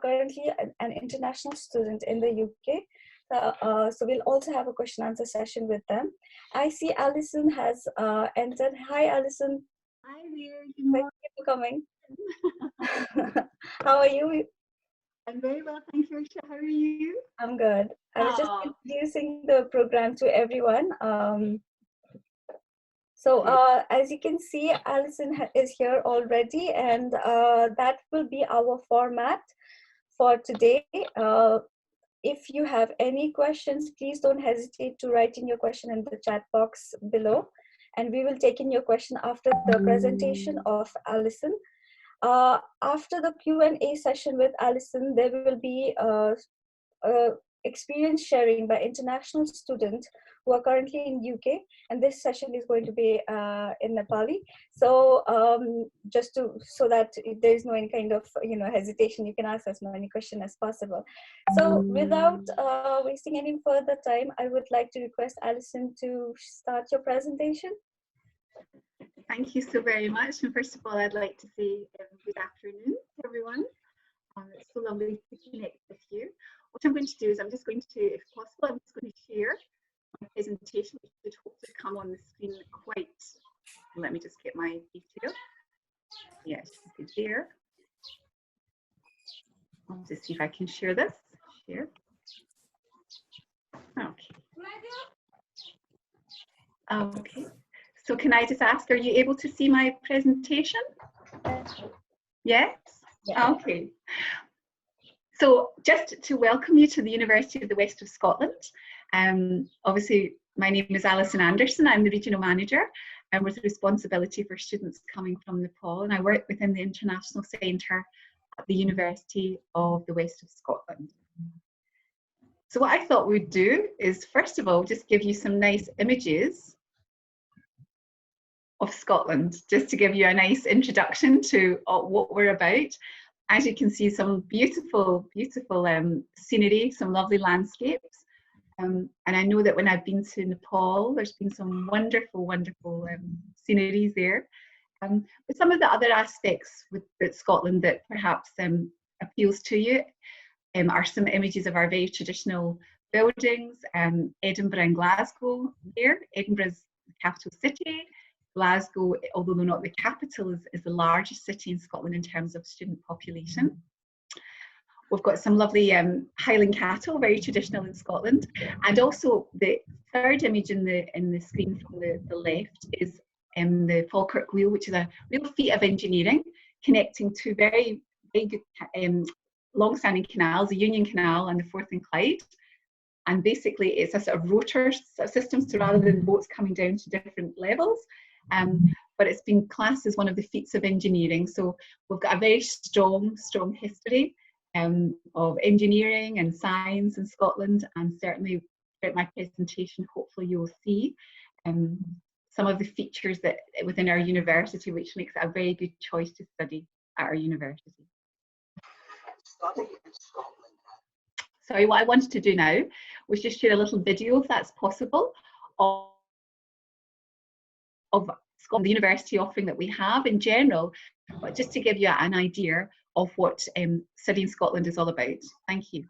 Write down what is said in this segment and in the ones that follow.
currently an international student in the UK. So we'll also have a question answer session with them. I see Alison has entered. Hi, Alison. Hi there. Thank you for coming. How are you? I'm very well, thank you, Aisha. How are you? I'm good. I was just introducing the program to everyone. As you can see, Alison is here already, and that will be our format for today. If you have any questions, please don't hesitate to write in your question in the chat box below, and we will take in your question after the presentation of Alison. After the Q&A session with Alison, there will be experience sharing by international students who are currently in UK, and this session is going to be in Nepali. So so that there is no any kind of hesitation, you can ask as many questions as possible. So without wasting any further time, I would like to request Alison to start your presentation. Thank you so very much. And first of all, I'd like to say good afternoon to everyone. It's so lovely to connect with you. What I'm going to do is I'm just going to, if possible, I'm just going to share my presentation, which should hopefully come on the screen quite. Let me just get my detail. Yes, it's there. I'll just see if I can share this. Share. Okay. Okay. So can I just ask, are you able to see my presentation? Yes? Yeah. Okay. So just to welcome you to the University of the West of Scotland. Obviously, my name is Alison Anderson. I'm the Regional Manager and with responsibility for students coming from Nepal. And I work within the International Centre at the University of the West of Scotland. So what I thought we'd do is, first of all, just give you some nice images of Scotland, just to give you a nice introduction to what we're about. As you can see, some beautiful, beautiful scenery, some lovely landscapes. And I know that when I've been to Nepal, there's been some wonderful, wonderful sceneries there. But some of the other aspects with Scotland that perhaps appeals to you are some images of our very traditional buildings, Edinburgh and Glasgow there. Edinburgh is the capital city. Glasgow, although not the capital, is the largest city in Scotland in terms of student population. We've got some lovely Highland cattle, very traditional in Scotland. And also the third image in the screen from the left is the Falkirk Wheel, which is a real feat of engineering, connecting two very, very good long-standing canals, the Union Canal and the Forth and Clyde. And basically it's a sort of rotor system, so rather than boats coming down to different levels, but it's been classed as one of the feats of engineering. So we've got a very strong history of engineering and science in Scotland, and certainly throughout my presentation, hopefully you'll see some of the features that within our university, which makes it a very good choice to study at our university. Sorry, what I wanted to do now was just share a little video, if that's possible, of Scotland, the university offering that we have in general, but just to give you an idea of what studying Scotland is all about. Thank you.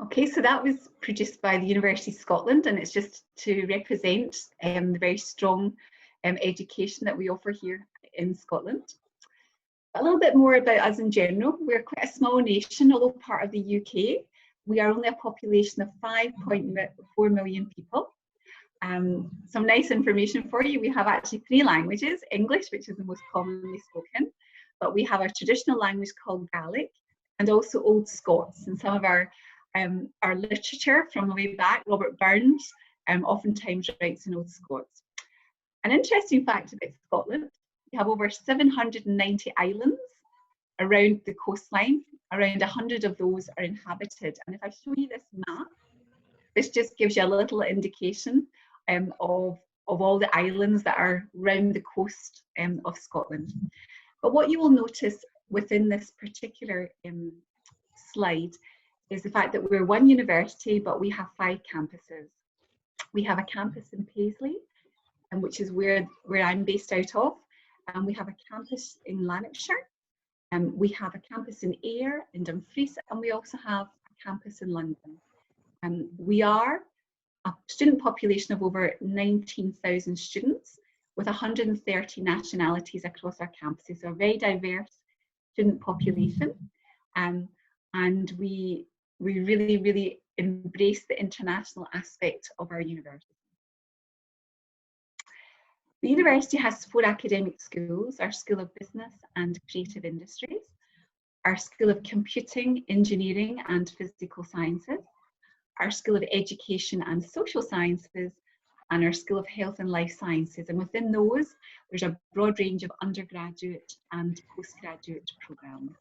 Okay, so that was produced by the University of Scotland, and it's just to represent the very strong education that we offer here in Scotland. A little bit more about us in general. We're quite a small nation, although part of the UK. We are only a population of 5.4 million people. Some nice information for you. We have actually 3 languages: English, which is the most commonly spoken, but we have a traditional language called Gaelic, and also Old Scots. And some of our literature from the way back, Robert Burns, oftentimes writes in Old Scots. An interesting fact about Scotland: we have over 790 islands around the coastline. Around 100 of those are inhabited. And if I show you this map, this just gives you a little indication of all the islands that are around the coast of Scotland. But what you will notice within this particular slide is the fact that we're one university, but we have 5 campuses. We have a campus in Paisley, which is where I'm based out of. We have a campus in Lanarkshire. We have a campus in Ayr, in Dumfries, and we also have a campus in London. We are a student population of over 19,000 students with 130 nationalities across our campuses, so a very diverse student population. And we really, really embrace the international aspect of our university. The university has 4 academic schools: our School of Business and Creative Industries, our School of Computing, Engineering and Physical Sciences, our School of Education and Social Sciences, and our School of Health and Life Sciences. And within those, there's a broad range of undergraduate and postgraduate programmes.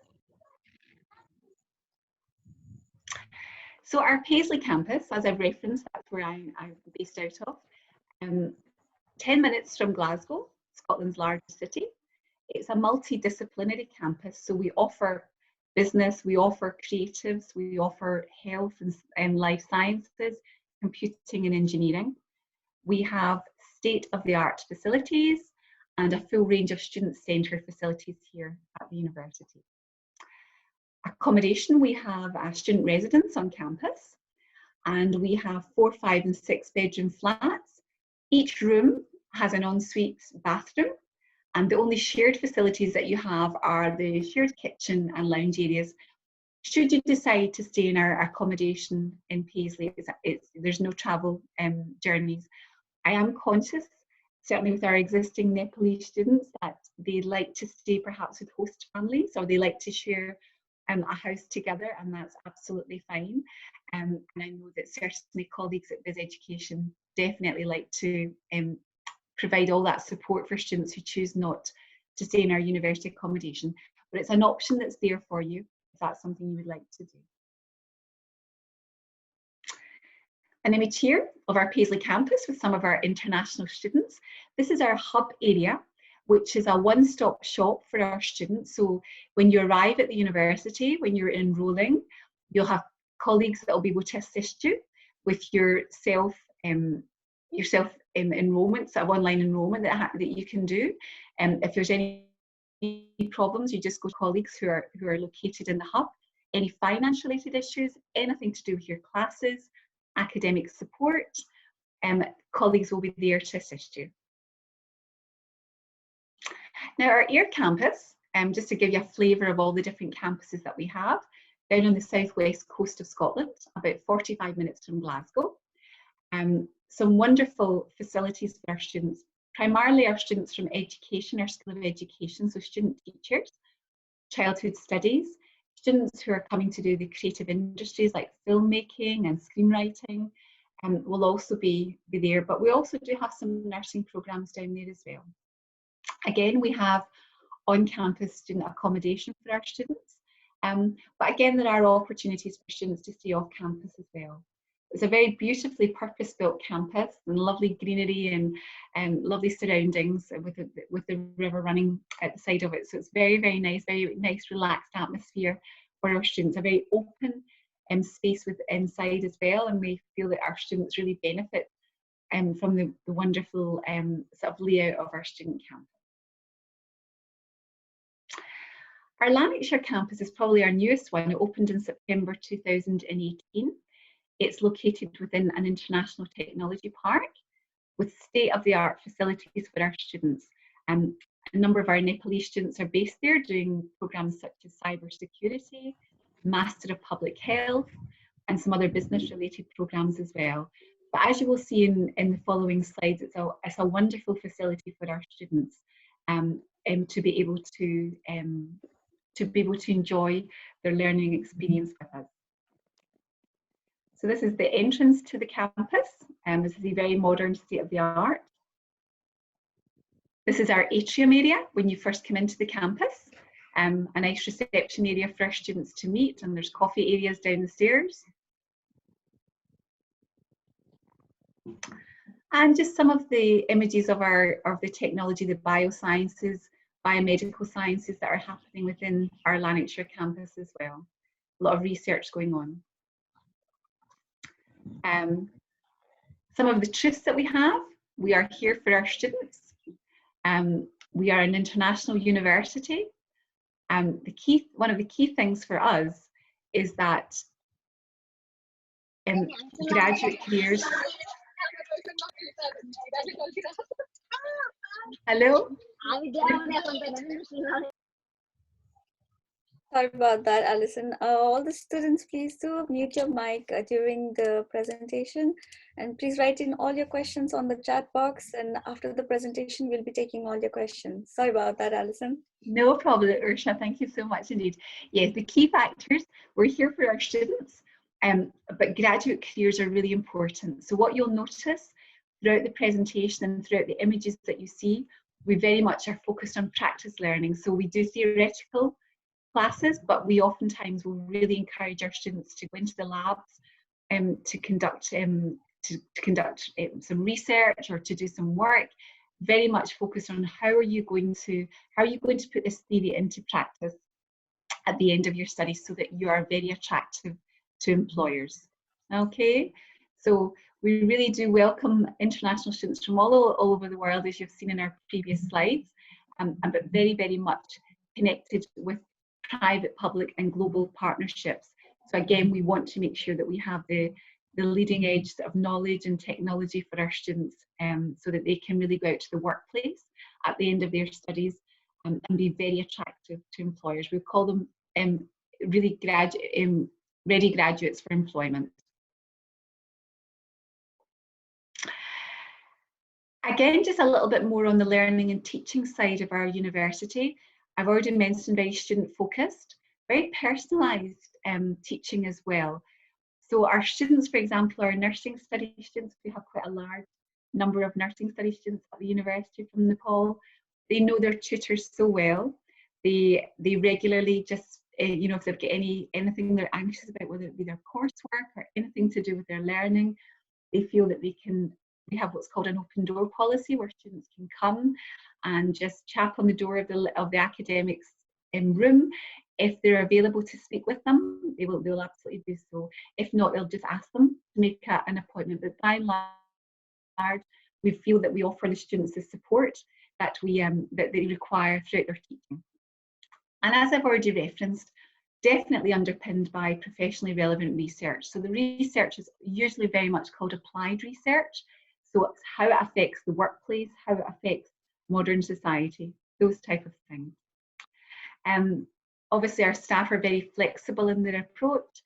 So our Paisley campus, as I've referenced, that's where I'm based out of. 10 minutes from Glasgow, Scotland's largest city. It's a multidisciplinary campus, so we offer business, we offer creatives, we offer health and life sciences, computing and engineering. We have state-of-the-art facilities and a full range of student-centred facilities here at the university. Accommodation: we have a student residence on campus, and we have 4, 5 and 6 bedroom flats. Each room has an ensuite bathroom, and the only shared facilities that you have are the shared kitchen and lounge areas. Should you decide to stay in our accommodation in Paisley, there's no travel journeys. I am conscious, certainly with our existing Nepalese students, that they like to stay perhaps with host families, or they like to share a house together, and that's absolutely fine. And I know that certainly colleagues at Bizz Education definitely like to provide all that support for students who choose not to stay in our university accommodation. But it's an option that's there for you if that's something you would like to do. An image here of our Paisley campus with some of our international students. This is our hub area, which is a one-stop shop for our students. So when you arrive at the university, when you're enrolling, you'll have colleagues that will be able to assist you with your enrolment, sort of online enrolment that you can do. If there's any problems, you just go to colleagues who are located in the hub. Any financial related issues, anything to do with your classes, academic support, colleagues will be there to assist you. Now our Ayr campus, just to give you a flavour of all the different campuses that we have, down on the southwest coast of Scotland, about 45 minutes from Glasgow. Some wonderful facilities for our students, primarily our students from education, our School of Education, so student teachers, childhood studies, students who are coming to do the creative industries like filmmaking and screenwriting, will also be there, but we also do have some nursing programmes down there as well. Again, we have on-campus student accommodation for our students, but again, there are opportunities for students to stay off campus as well. It's a very beautifully purpose-built campus and lovely greenery and lovely surroundings with the river running at the side of it. So it's very, very nice relaxed atmosphere for our students, a very open space inside as well, and we feel that our students really benefit from the wonderful sort of layout of our student campus. Our Lanarkshire campus is probably our newest one. It opened in September 2018. It's located within an international technology park with state-of-the-art facilities for our students. A number of our Nepalese students are based there doing programs such as cybersecurity, Master of Public Health, and some other business-related programs as well. But as you will see in the following slides, it's a wonderful facility for our students to be able to enjoy their learning experience with us. So this is the entrance to the campus, and this is a very modern state-of-the-art. This is our atrium area when you first come into the campus. A nice reception area for our students to meet, and there's coffee areas down the stairs. And just some of the images of the technology, the biosciences, biomedical sciences that are happening within our Lanarkshire campus as well. A lot of research going on. Some of the truths that we have: we are here for our students. We are an international university. One of the key things for us is that graduate careers. Hello? Sorry about that, Alison. All the students, please do mute your mic during the presentation, and please write in all your questions on the chat box, and after the presentation we'll be taking all your questions. Sorry about that, Alison. No problem, Ursula. Thank you so much indeed. Yes, the key factors: we're here for our students, but graduate careers are really important. So what you'll notice throughout the presentation and throughout the images that you see, we very much are focused on practice learning. So we do theoretical classes, but we oftentimes will really encourage our students to go into the labs to conduct some research or to do some work. Very much focused on how are you going to put this theory into practice at the end of your studies, so that you are very attractive to employers. Okay, so we really do welcome international students from all over the world, as you've seen in our previous slides, but very, very much connected with private, public and global partnerships. So again, we want to make sure that we have the leading edge of knowledge and technology for our students, so that they can really go out to the workplace at the end of their studies and be very attractive to employers. We call them really ready graduates for employment. Again, just a little bit more on the learning and teaching side of our university. I've already mentioned very student focused, very personalised teaching as well. So our students, for example, are nursing study students. We have quite a large number of nursing study students at the university from Nepal. They know their tutors so well. They regularly just, you know, if they've got anything they're anxious about, whether it be their coursework or anything to do with their learning, they feel that we have what's called an open door policy, where students can come and just tap on the door of the academics room. If they're available to speak with them, they'll absolutely do so. If not, they'll just ask them to make an appointment. But by and large, we feel that we offer the students the support that they require throughout their teaching. And as I've already referenced, definitely underpinned by professionally relevant research. So the research is usually very much called applied research. So it's how it affects the workplace, how it affects modern society, those type of things. Obviously our staff are very flexible in their approach,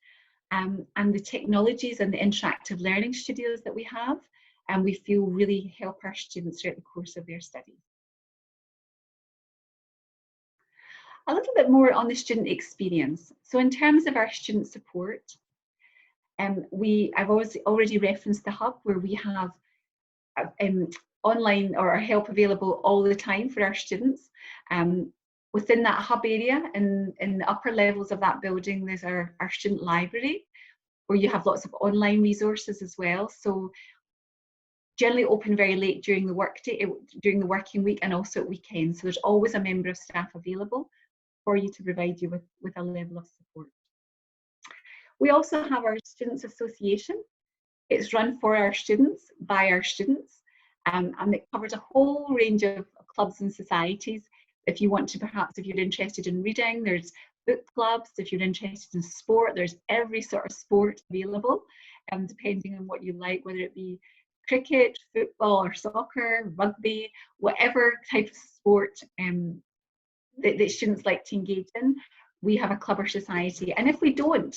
and the technologies and the interactive learning studios that we have, and we feel really help our students throughout the course of their studies. A little bit more on the student experience. So in terms of our student support, I've already referenced the hub, where we have online or help available all the time for our students. Within that hub area, in the upper levels of that building, there's our student library, where you have lots of online resources as well. So generally open very late during the workday, during the working week, and also at weekends. So there's always a member of staff available for you to provide you with a level of support. We also have our Students Association. It's run for our students, by our students, and it covers a whole range of clubs and societies. If you want to, perhaps if you're interested in reading, there's book clubs. If you're interested in sport, there's every sort of sport available. depending on what you like, whether it be cricket, football or soccer, rugby, whatever type of sport that students like to engage in. We have a club or society, and if we don't,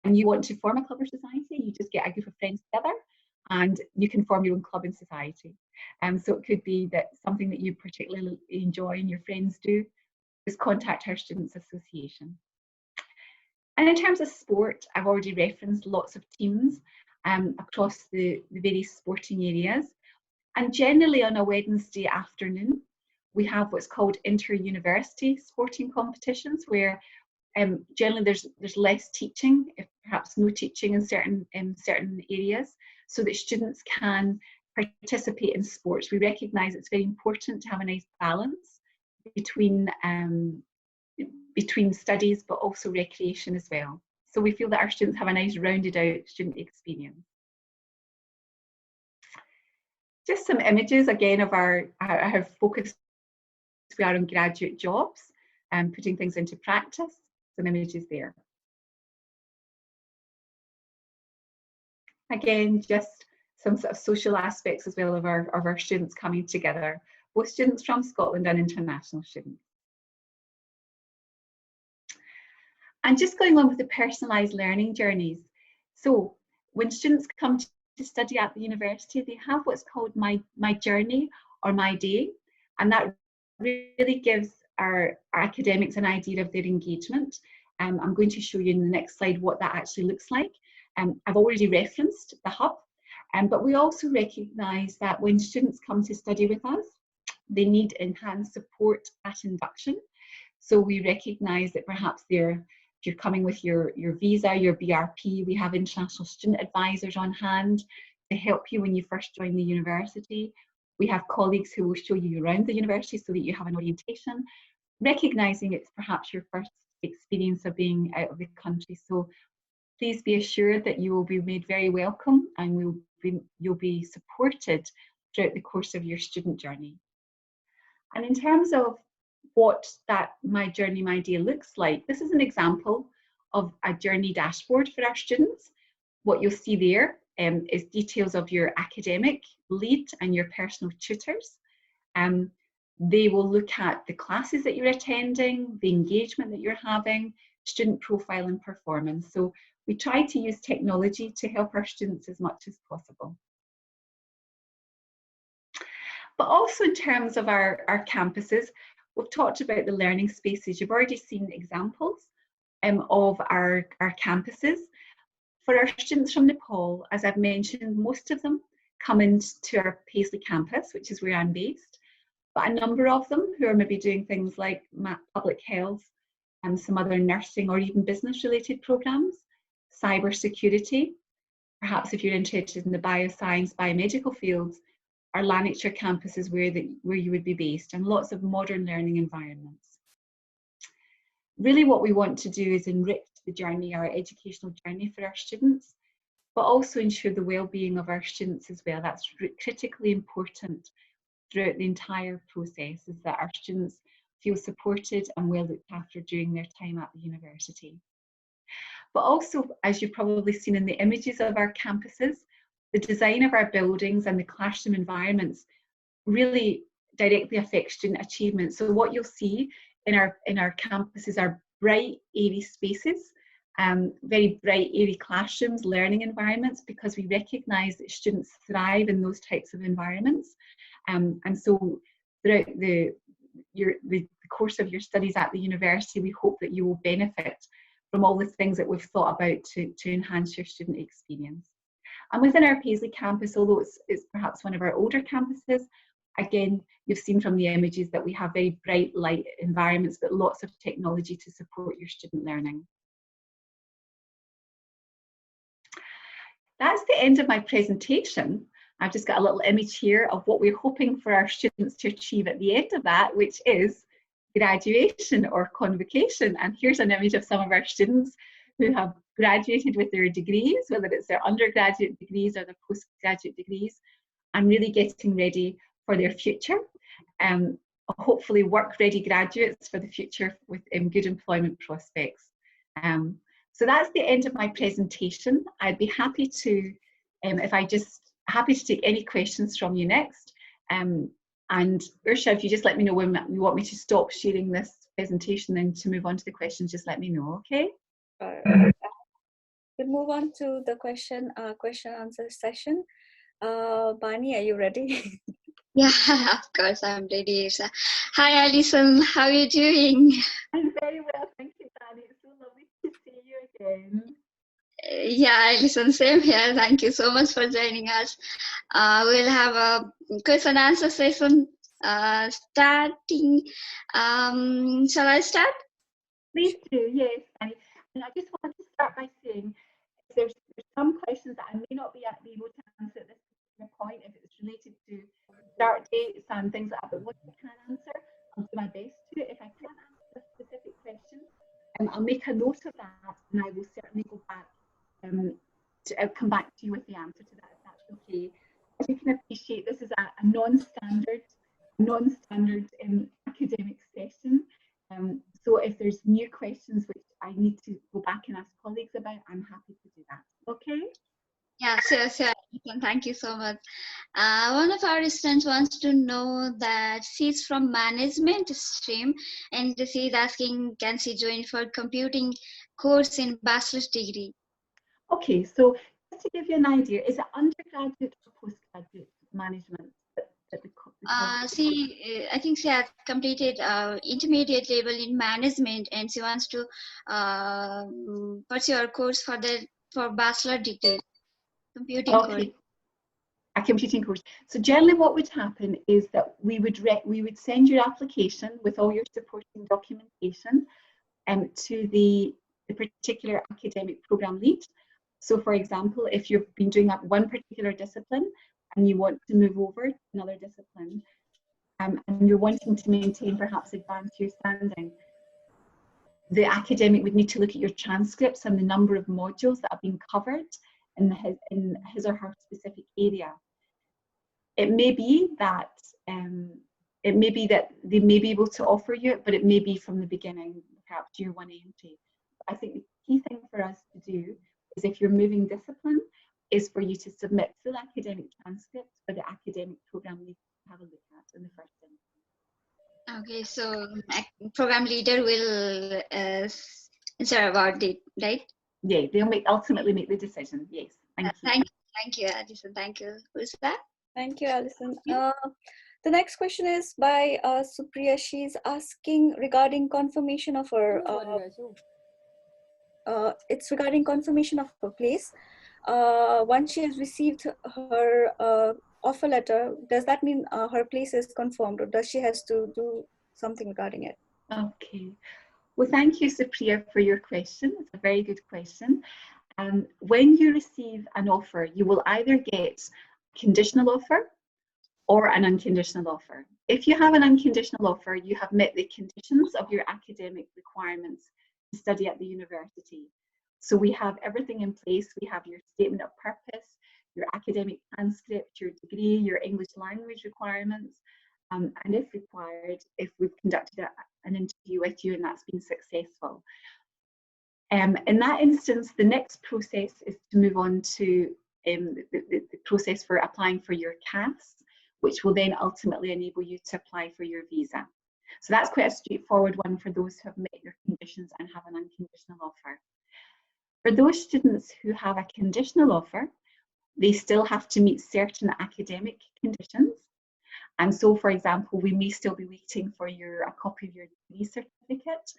and you want to form a club or society, you just get a group of friends together and you can form your own club and society. So it could be that something that you particularly enjoy and your friends do is contact our Students Association. And in terms of sport, I've already referenced lots of teams across the various sporting areas. And generally on a Wednesday afternoon, we have what's called inter-university sporting competitions, where generally there's less teaching, if perhaps no teaching in certain areas, so that students can participate in sports. We recognise it's very important to have a nice balance between studies but also recreation as well. So we feel that our students have a nice rounded out student experience. Just some images again of how focused we are on graduate jobs and putting things into practice. Some images there. Again, just some sort of social aspects as well of our students coming together, both students from Scotland and international students. And just going on with the personalised learning journeys. So when students come to study at the university, they have what's called my journey or my day, and that really gives our academics an idea of their engagement. I'm going to show you in the next slide what that actually looks like. I've already referenced the hub, but we also recognise that when students come to study with us, they need enhanced support at induction. So we recognise that perhaps if you're coming with your visa, your BRP, we have international student advisors on hand to help you when you first join the university. We have colleagues who will show you around the university so that you have an orientation, recognising it's perhaps your first experience of being out of the country. So please be assured that you will be made very welcome and you'll be supported throughout the course of your student journey. And in terms of what that My Journey, My Day looks like, this is an example of a journey dashboard for our students. What you'll see there is details of your academic lead and your personal tutors. They will look at the classes that you're attending, the engagement that you're having, student profile and performance. So we try to use technology to help our students as much as possible. But also in terms of our campuses, we've talked about the learning spaces. You've already seen examples of our campuses. For our students from Nepal, as I've mentioned, most of them come into our Paisley Campus, which is where I'm based. But a number of them who are maybe doing things like public health and some other nursing or even business related programs, cyber security, perhaps if you're interested in the bioscience, biomedical fields, our Lanarkshire Campus is where you would be based, and lots of modern learning environments. Really what we want to do is enrich the journey, our educational journey for our students, but also ensure the well-being of our students as well. That's critically important throughout the entire process, is that our students feel supported and well looked after during their time at the university. But also, as you've probably seen in the images of our campuses, the design of our buildings and the classroom environments really directly affect student achievement. So what you'll see in our campuses are bright, airy spaces, very bright, airy classrooms, learning environments, because we recognise that students thrive in those types of environments. And so throughout the course of your studies at the university, we hope that you will benefit from all the things that we've thought about to enhance your student experience. And within our Paisley campus, although it's perhaps one of our older campuses, again, you've seen from the images that we have very bright light environments, but lots of technology to support your student learning. That's the end of my presentation. I've just got a little image here of what we're hoping for our students to achieve at the end of that, which is graduation or convocation. And here's an image of some of our students who have graduated with their degrees, whether it's their undergraduate degrees or their postgraduate degrees, and really getting ready for their future. Hopefully work-ready graduates for the future with good employment prospects. So that's the end of my presentation. I'd be happy to, happy to take any questions from you next. And Ursha, if you just let me know when you want me to stop sharing this presentation and to move on to the questions, just let me know, okay? We'll move on to the question answer session. Bani, are you ready? Yeah, of course, I'm ready. Hi, Alison. How are you doing? I'm very well, thank you, Bani. It's so lovely to see you again. Yeah, Alison, same here. Thank you so much for joining us. We'll have a question answer session starting. Shall I start? Please do, yes. And I just want to start by saying there's some questions that I may not be able to answer at this particular point if it's related to start dates and things like that, but what I can answer, I'll do my best to. If I can't answer a specific question, I'll make a note of that and I will certainly go back to come back to you with the answer to that, if that's okay. As you can appreciate, this is a non-standard academic session. So if there's new questions which I need to go back and ask colleagues about, I'm happy to do that. Okay? Yeah, sure. Thank you so much. One of our students wants to know that she's from management stream and she's asking, can she join for computing course in bachelor's degree? Okay, so just to give you an idea, is it undergraduate or postgraduate management? I think she has completed intermediate level in management and she wants to pursue a course for bachelor degree, computing course. A computing course. So generally what would happen is that we would send your application with all your supporting documentation to the particular academic program lead. So for example, if you've been doing one particular discipline and you want to move over to another discipline, and you're wanting to maintain perhaps advanced year standing, the academic would need to look at your transcripts and the number of modules that have been covered in his or her specific area. It may be that they may be able to offer you it, but it may be from the beginning, perhaps year one entry. I think the key thing for us to do is, if you're moving discipline, is for you to submit full academic transcripts for the academic program lead to have a look at in the first instance. Okay, so program leader will answer about it, right? Yeah, they'll ultimately make the decision. Yes, thank you, Alison. Thank you. Who's that? Thank you, Alison. The next question is by Supriya. She's asking regarding confirmation of her. It's regarding confirmation of her place. Once she has received her offer letter, does that mean her place is confirmed, or does she has to do something regarding it? Okay. Well, thank you, Supriya, for your question. It's a very good question. When you receive an offer, you will either get a conditional offer or an unconditional offer. If you have an unconditional offer, you have met the conditions of your academic requirements to study at the university. So we have everything in place. We have your statement of purpose, your academic transcript, your degree, your English language requirements, and if required, if we've conducted an interview with you and that's been successful. In that instance, the next process is to move on to the process for applying for your CAS, which will then ultimately enable you to apply for your visa. So that's quite a straightforward one for those who have met your conditions and have an unconditional offer. For those students who have a conditional offer, they still have to meet certain academic conditions. And so, for example, we may still be waiting for a copy of your degree certificate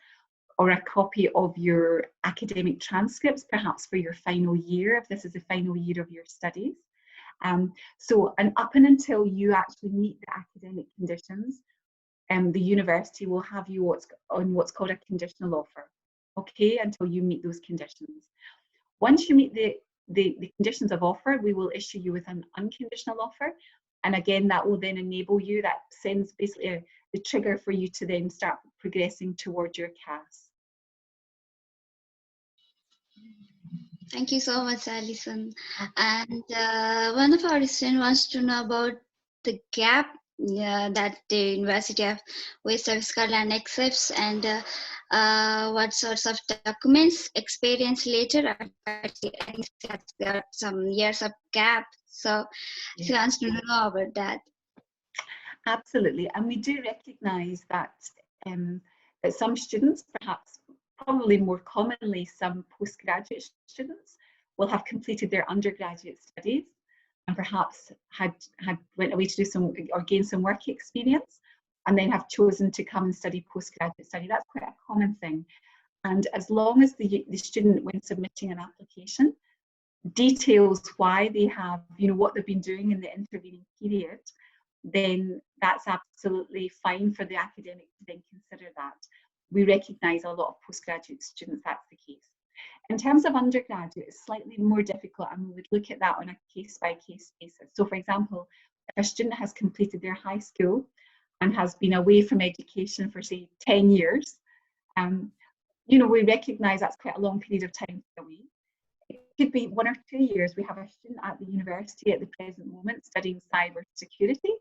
or a copy of your academic transcripts, perhaps for your final year, if this is the final year of your studies. So up and until you actually meet the academic conditions, the university will have you on what's called a conditional offer, okay, until you meet those conditions. Once you meet the conditions of offer, we will issue you with an unconditional offer. And again, that will then enable you, that sends basically the trigger for you to then start progressing towards your CAS. Thank you so much, Alison. And one of our students wants to know about the gap yeah, that the University of West of Scotland accepts, and what sorts of documents experience later. I think she has got some years of gap, so she Yeah. wants to know about that. Absolutely, and we do recognise that that some students, perhaps probably more commonly some postgraduate students, will have completed their undergraduate studies and perhaps had went away to do some or gain some work experience, and then have chosen to come and study postgraduate study. That's quite a common thing. And as long as the student, when submitting an application, details why they have, what they've been doing in the intervening period, then that's absolutely fine for the academic to then consider that. We recognise a lot of postgraduate students, that's the case. In terms of undergraduate, it's slightly more difficult, and we would look at that on a case-by-case basis. So, for example, if a student has completed their high school and has been away from education for, say, 10 years, we recognise that's quite a long period of time to be away. It could be 1 or 2 years. We have a student at the university at the present moment studying cyber security,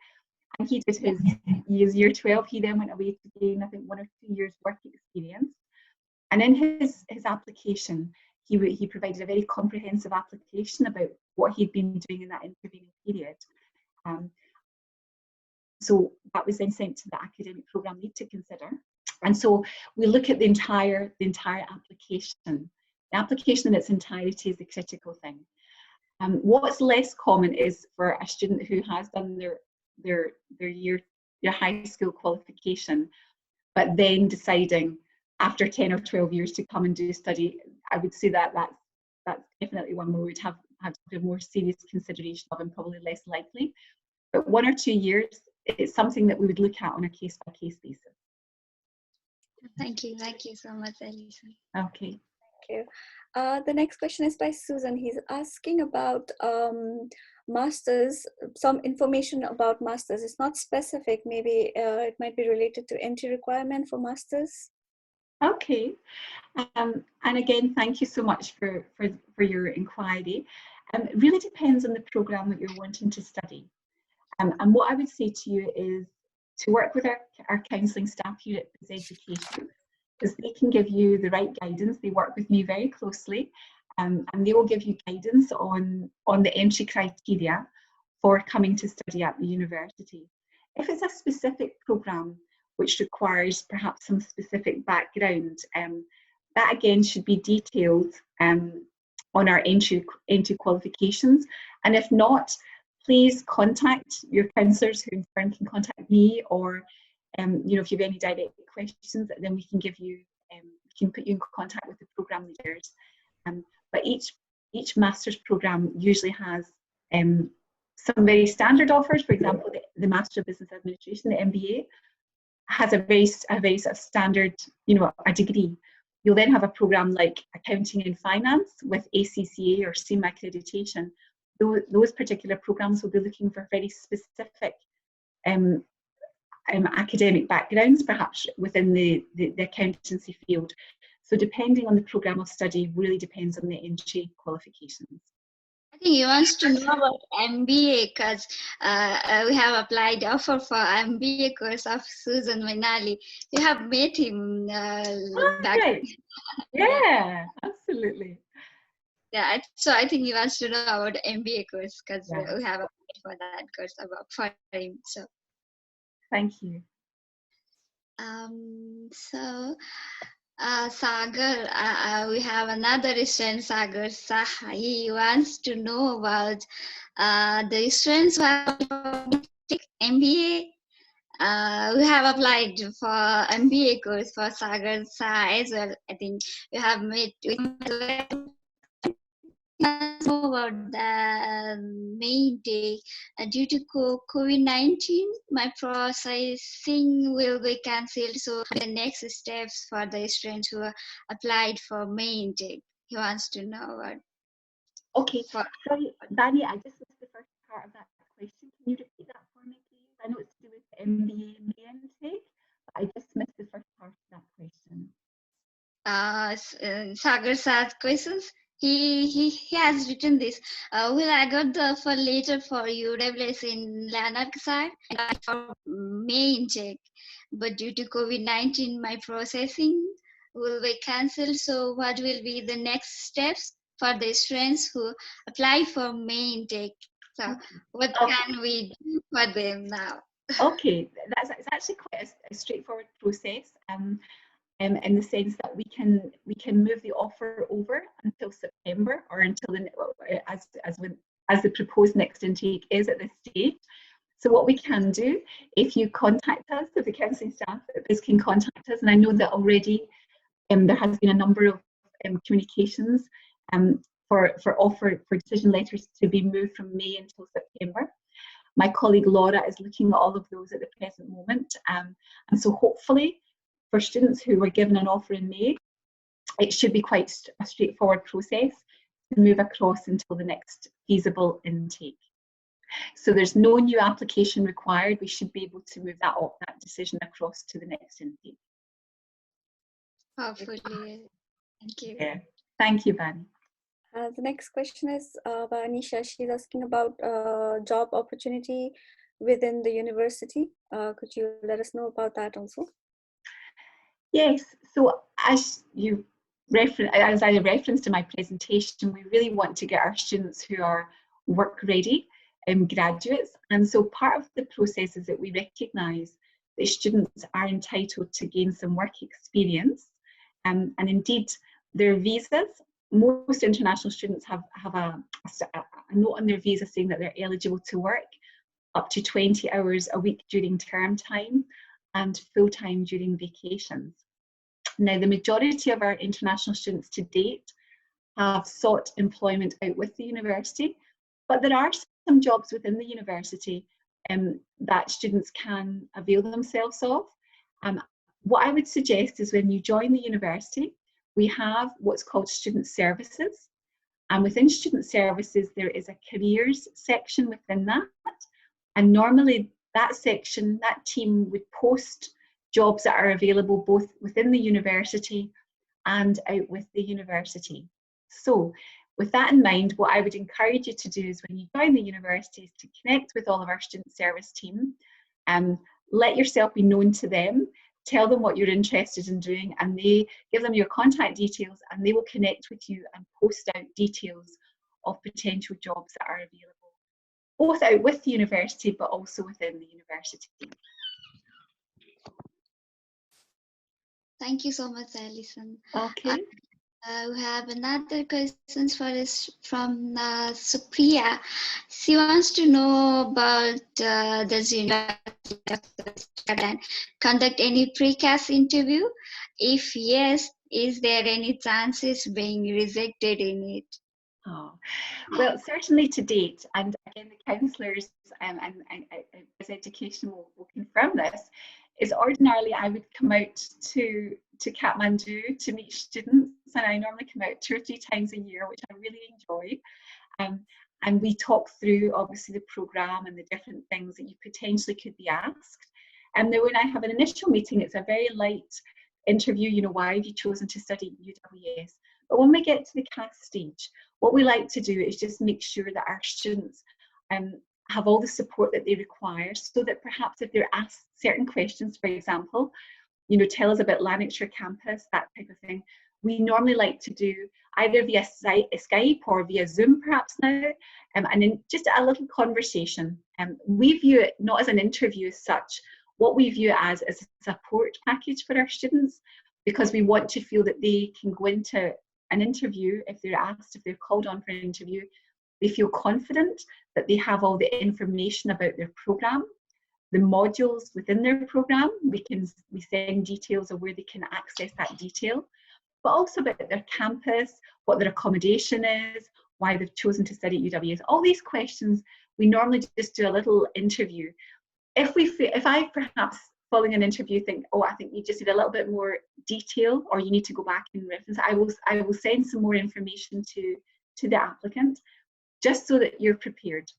and he did his year 12. He then went away to gain, I think, 1 or 2 years work experience. And in his application, he provided a very comprehensive application about what he'd been doing in that intervening period. So that was then sent to the academic programme lead to consider. And so we look at the entire application. The application in its entirety is the critical thing. What's less common is for a student who has done their high school qualification, but then deciding after 10 or 12 years to come and do study. I would say that's definitely one where we'd have to more serious consideration of, and probably less likely. But 1 or 2 years, it's something that we would look at on a case-by-case basis. Thank you so much, Elisa. Okay. Thank you. The next question is by Susan. He's asking about masters, some information about masters. It's not specific. Maybe it might be related to entry requirement for masters. Okay, and again, thank you so much for your inquiry. It really depends on the programme that you're wanting to study. And what I would say to you is to work with our counselling staff here at Bizz Education, because they can give you the right guidance. They work with me very closely, and they will give you guidance on the entry criteria for coming to study at the university. If it's a specific programme which requires perhaps some specific background, that again should be detailed on our entry qualifications. And if not, please contact your counsellors, who in turn can contact me, or if you have any direct questions, then we can give you, can put you in contact with the programme leaders. But each master's programme usually has some very standard offers. For example, the Master of Business Administration, the MBA, has a very sort of standard, a degree. You'll then have a programme like Accounting and Finance with ACCA or CIMA accreditation. Those particular programmes will be looking for very specific academic backgrounds, perhaps within the accountancy field. So depending on the programme of study really depends on the entry qualifications. I think he wants to know about MBA, because we have applied offer for MBA course of Susan Manali. You have met him back. Right. Yeah, absolutely. Yeah, so I think he wants to know about MBA course, because Yeah. we have applied for that course for him. So Thank you. So Sagar, we have another student, Sagar Saha. He wants to know about the students who have MBA. We have applied for MBA course for Sagar Saha as well. I think you have met with him as well. About the main day, due to COVID-19, my processing will be cancelled. So the next steps for the students who applied for main intake, he wants to know about. Okay, sorry, Bani, I just missed the first part of that question. Can you repeat that for me, please? I know it's to do with MBA main intake, but I just missed the first part of that question. Sagar Sa's questions. he has written this. Well, I got the offer later for UWS in Lanarkshire for May intake, but due to COVID-19, my processing will be cancelled. So, what will be the next steps for the students who apply for May intake? So, what can we do for them now? Okay, it's actually quite a straightforward process. In the sense that we can move the offer over until September, or until as the proposed next intake is at this stage. So what we can do, if you contact us, if the counselling staff at Bizz can contact us, and I know that already there has been a number of communications for decision letters to be moved from May until September. My colleague Laura is looking at all of those at the present moment, and so hopefully, for students who were given an offer in May, it should be quite a straightforward process to move across until the next feasible intake. So there's no new application required. We should be able to move that decision across to the next intake. Hopefully. Thank you. Yeah. Thank you, Bani. The next question is by Anisha. She's asking about job opportunity within the university. Could you let us know about that also? Yes, so as I referenced in my presentation, we really want to get our students who are work ready graduates, and so part of the process is that we recognise that students are entitled to gain some work experience, and indeed their visas. Most international students have a note on their visa saying that they're eligible to work up to 20 hours a week during term time and full-time during vacations. Now, the majority of our international students to date have sought employment out with the university, but there are some jobs within the university that students can avail themselves of. What I would suggest is when you join the university, we have what's called student services, and within student services there is a careers section within that, and normally that section, that team would post jobs that are available both within the university and out with the university. So with that in mind, what I would encourage you to do is when you join the university is to connect with all of our student service team and let yourself be known to them, tell them what you're interested in doing, and they give them your contact details and they will connect with you and post out details of potential jobs that are available, both out with the university but also within the university. Thank you so much, Alison. Okay. We have another question for us from Supriya. She wants to know about does university conduct any precast interview? If yes, is there any chances being rejected in it? Oh, well, certainly to date, and again, the counsellors and Bizz Education will confirm this, is ordinarily I would come out to Kathmandu to meet students, and I normally come out 2 or 3 times a year, which I really enjoy. And we talk through obviously the programme and the different things that you potentially could be asked. And then when I have an initial meeting, it's a very light interview, you know, why have you chosen to study UWS? But when we get to the CAS stage, what we like to do is just make sure that our students have all the support that they require, so that perhaps if they're asked certain questions, for example, you know, tell us about Lanarkshire Campus, that type of thing, we normally like to do either via Skype or via Zoom perhaps now, and then just a little conversation. We view it not as an interview as such. What we view it as is a support package for our students, because we want to feel that they can go into an interview, if they're asked, if they're called on for an interview, they feel confident that they have all the information about their programme, the modules within their programme. We send details of where they can access that detail, but also about their campus, what their accommodation is, why they've chosen to study at UWS. All these questions, we normally just do a little interview. If I perhaps following an interview think, oh, I think you just need a little bit more detail, or you need to go back and reference, I will send some more information to the applicant, just so that you're prepared.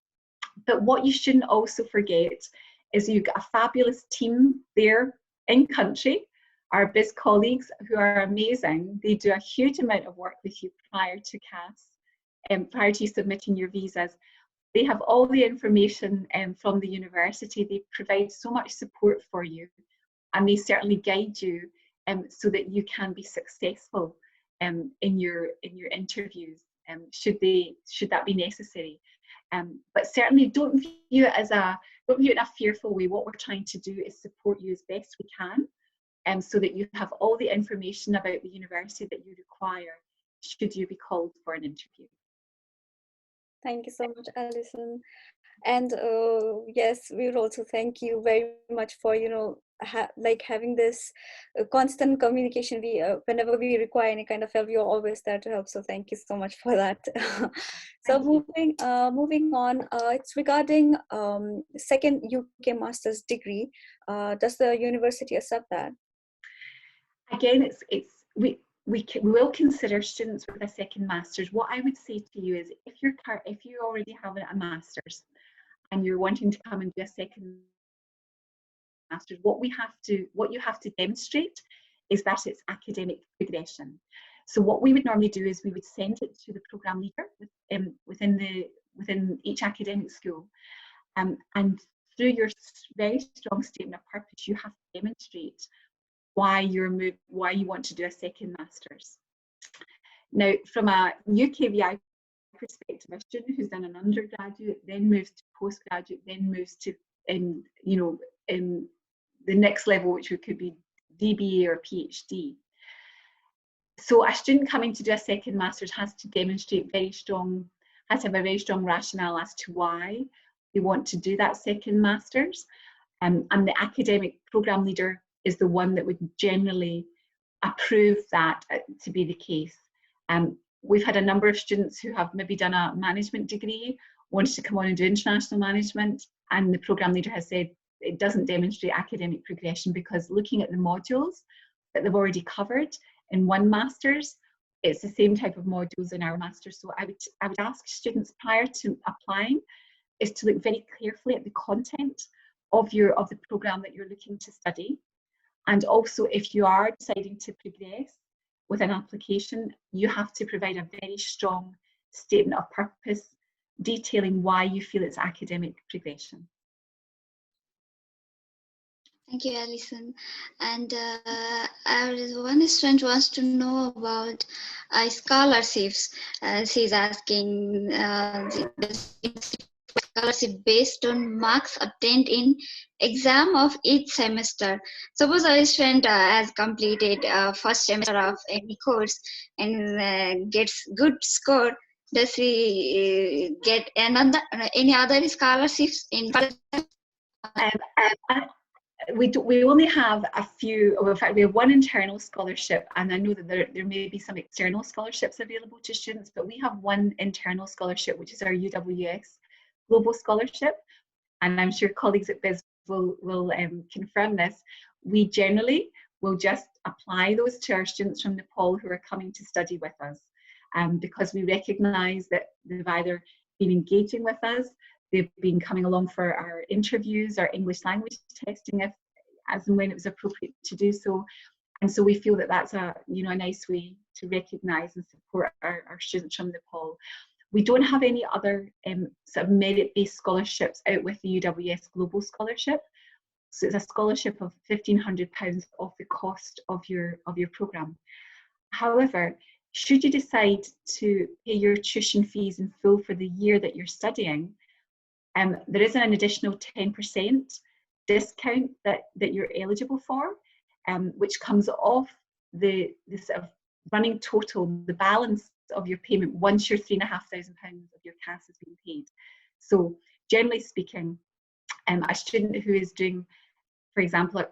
But what you shouldn't also forget is you've got a fabulous team there in country our Bizz colleagues who are amazing. They do a huge amount of work with you prior to CAS, prior to you submitting your visas. They have all the information from the university. They provide so much support for you, and they certainly guide you so that you can be successful in your interviews, should that be necessary. But certainly don't view it in a fearful way. What we're trying to do is support you as best we can, so that you have all the information about the university that you require should you be called for an interview. Thank you so much, Alison. And yes, we would also thank you very much for, you know, having this constant communication. We whenever we require any kind of help, you're always there to help. So thank you so much for that. So moving on, it's regarding second UK master's degree. Does the university accept that? Again, we will consider students with a second master's. What I would say to you is, if you already have a master's and you're wanting to come and do a second master's, what you have to demonstrate is that it's academic progression. So what we would normally do is we would send it to the programme leader within each academic school, and through your very strong statement of purpose, you have to demonstrate why you want to do a second master's. Now, from a UKVI perspective, a student who's done an undergraduate, then moves to postgraduate, then moves to in the next level, which could be DBA or PhD. So a student coming to do a second master's has to demonstrate has to have a very strong rationale as to why they want to do that second master's, and the academic programme leader is the one that would generally approve that to be the case. We've had a number of students who have maybe done a management degree, wanted to come on and do international management, and the programme leader has said it doesn't demonstrate academic progression, because looking at the modules that they've already covered in one master's, it's the same type of modules in our master's. So I would ask students prior to applying is to look very carefully at the content of the programme that you're looking to study. And also, if you are deciding to progress with an application, you have to provide a very strong statement of purpose detailing why you feel it's academic progression. Thank you, Alison. And one student wants to know about scholarships. She's asking scholarship based on marks obtained in exam of each semester. Suppose a student has completed first semester of any course and gets good score. Does he get any other scholarships in? We only have a few. In fact, we have one internal scholarship, and I know that there may be some external scholarships available to students, but we have one internal scholarship, which is our UWS Global Scholarship, and I'm sure colleagues at Bizz will confirm this. We generally will just apply those to our students from Nepal who are coming to study with us, because we recognise that they've either been engaging with us, they've been coming along for our interviews, our English language testing, as and when it was appropriate to do so. And so we feel that that's a nice way to recognise and support our students from Nepal. We don't have any other sort of merit-based scholarships out with the UWS Global Scholarship. So it's a scholarship of £1,500 off the cost of your programme. However, should you decide to pay your tuition fees in full for the year that you're studying, there is an additional 10% discount that you're eligible for, which comes off the sort of running total, the balance of your payment once your £3,500 of your CAS has been paid. So generally speaking, a student who is doing, for example,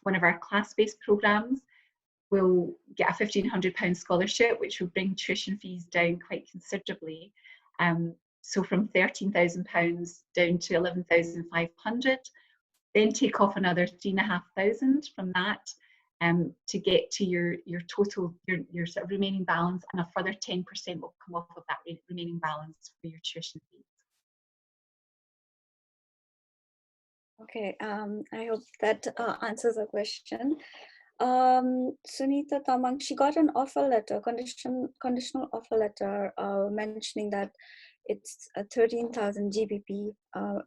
one of our class-based programmes will get a £1,500 scholarship, which will bring tuition fees down quite considerably. So from £13,000 down to £11,500, then take off another £3,500 from that to get to your total, your sort of remaining balance, and a further 10% will come off of that remaining balance for your tuition fees. Okay, I hope that answers the question. Sunita Tamang, she got an offer letter, conditional offer letter, mentioning that it's 13,000 GBP,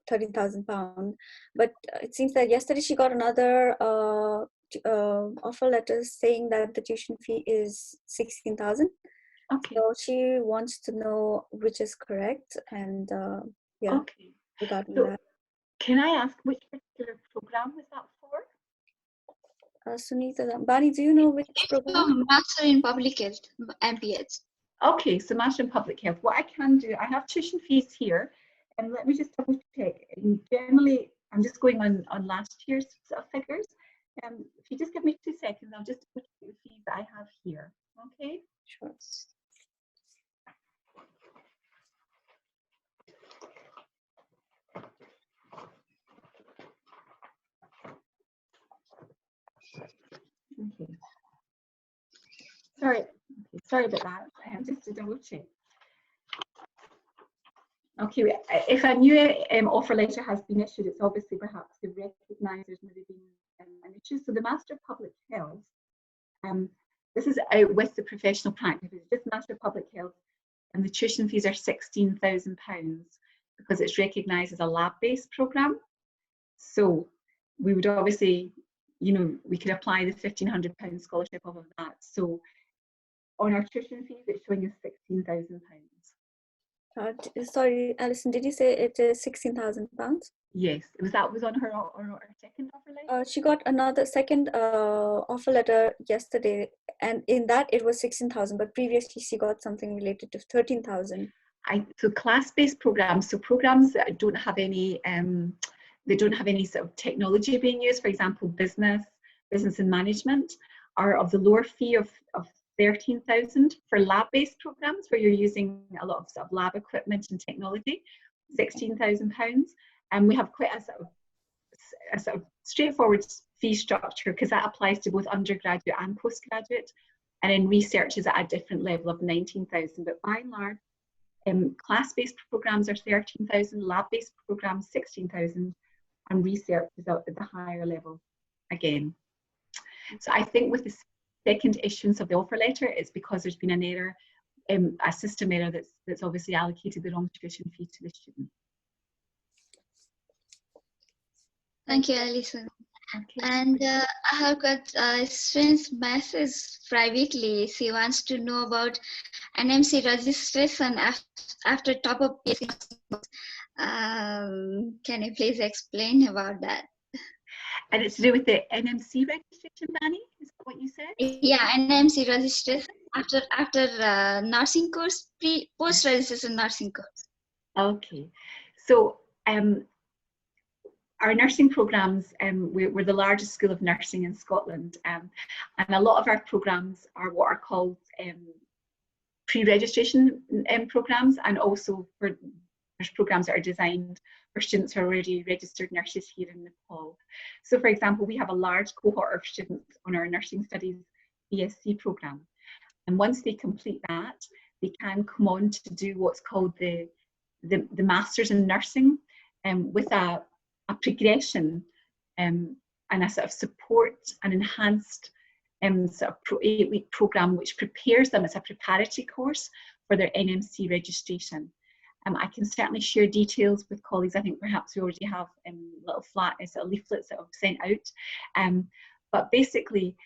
13,000 pound. But it seems that yesterday she got another offer letter saying that the tuition fee is 16,000. Okay. So she wants to know which is correct, and yeah, Okay. regarding So, that. can I ask which particular program was that for? Sunita, Bani, do you know which program? Master in Public Health, MPH. Okay, so Master in Public Health. What I can do, I have tuition fees here, and let me just double check. Generally, I'm just going on last year's sort of figures. If you just give me 2 seconds, I'll just double check the fees that I have here. Okay. Sure. Okay. Sorry. Okay. Sorry about that. Just to double check. Okay. If a new offer letter has been issued, it's obviously perhaps to recognise there's maybe been an issue. So the Master of Public Health, this is out with the professional practice. It's just Master of Public Health, and the tuition fees are £16,000 because it's recognised as a lab-based programme. So we would obviously, you know, we could apply the £1,500 scholarship off of that. So on our tuition fees, it's showing us £16,000. Sorry, Alison, did you say it is 16,000 pounds? Yes, was on her second offer letter? She got another second offer letter yesterday, and in that it was 16,000, but previously she got something related to 13,000. So class-based programs, so programs that don't have any, they don't have any sort of technology being used. For example, business and management are of the lower fee of 13,000. For lab-based programs where you're using a lot of sort of lab equipment and technology, £16,000. And we have quite a sort of straightforward fee structure because that applies to both undergraduate and postgraduate. And then research is at a different level of 19,000. But by and large, class-based programs are 13,000, lab-based programs 16,000, and research is at the higher level again. So I think with the second issuance of the offer letter, it's because there's been an error, a system error that's obviously allocated the wrong tuition fee to the student. Thank you, Alison. Okay. And I have got a student's message privately. She wants to know about NMC registration after top-up. Can you please explain about that? And it's to do with the NMC registration, Bani? Is that what you said? Yeah, NMC registration after nursing course, post-registration nursing course. Okay. So our nursing programs, we're the largest school of nursing in Scotland, and a lot of our programs are what are called pre-registration programs, and also there's programs that are designed for students who are already registered nurses here in Nepal. So for example, we have a large cohort of students on our nursing studies BSc program, and once they complete that, they can come on to do what's called the Masters in Nursing, with a progression and a sort of support and enhanced sort of 8-week program which prepares them as a preparatory course for their NMC registration. I can certainly share details with colleagues. I think perhaps we already have little sort of leaflets that I've sent out. But basically,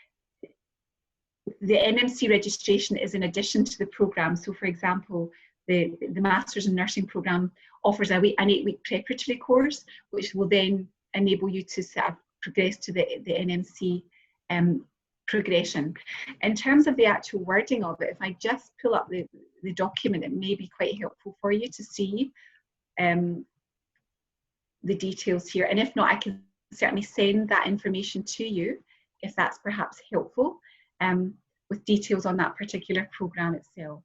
the NMC registration is in addition to the program. So for example, the Masters in Nursing program offers an 8-week preparatory course, which will then enable you to sort of progress to the NMC progression. In terms of the actual wording of it, if I just pull up the document, it may be quite helpful for you to see the details here. And if not, I can certainly send that information to you if that's perhaps helpful, with details on that particular program itself.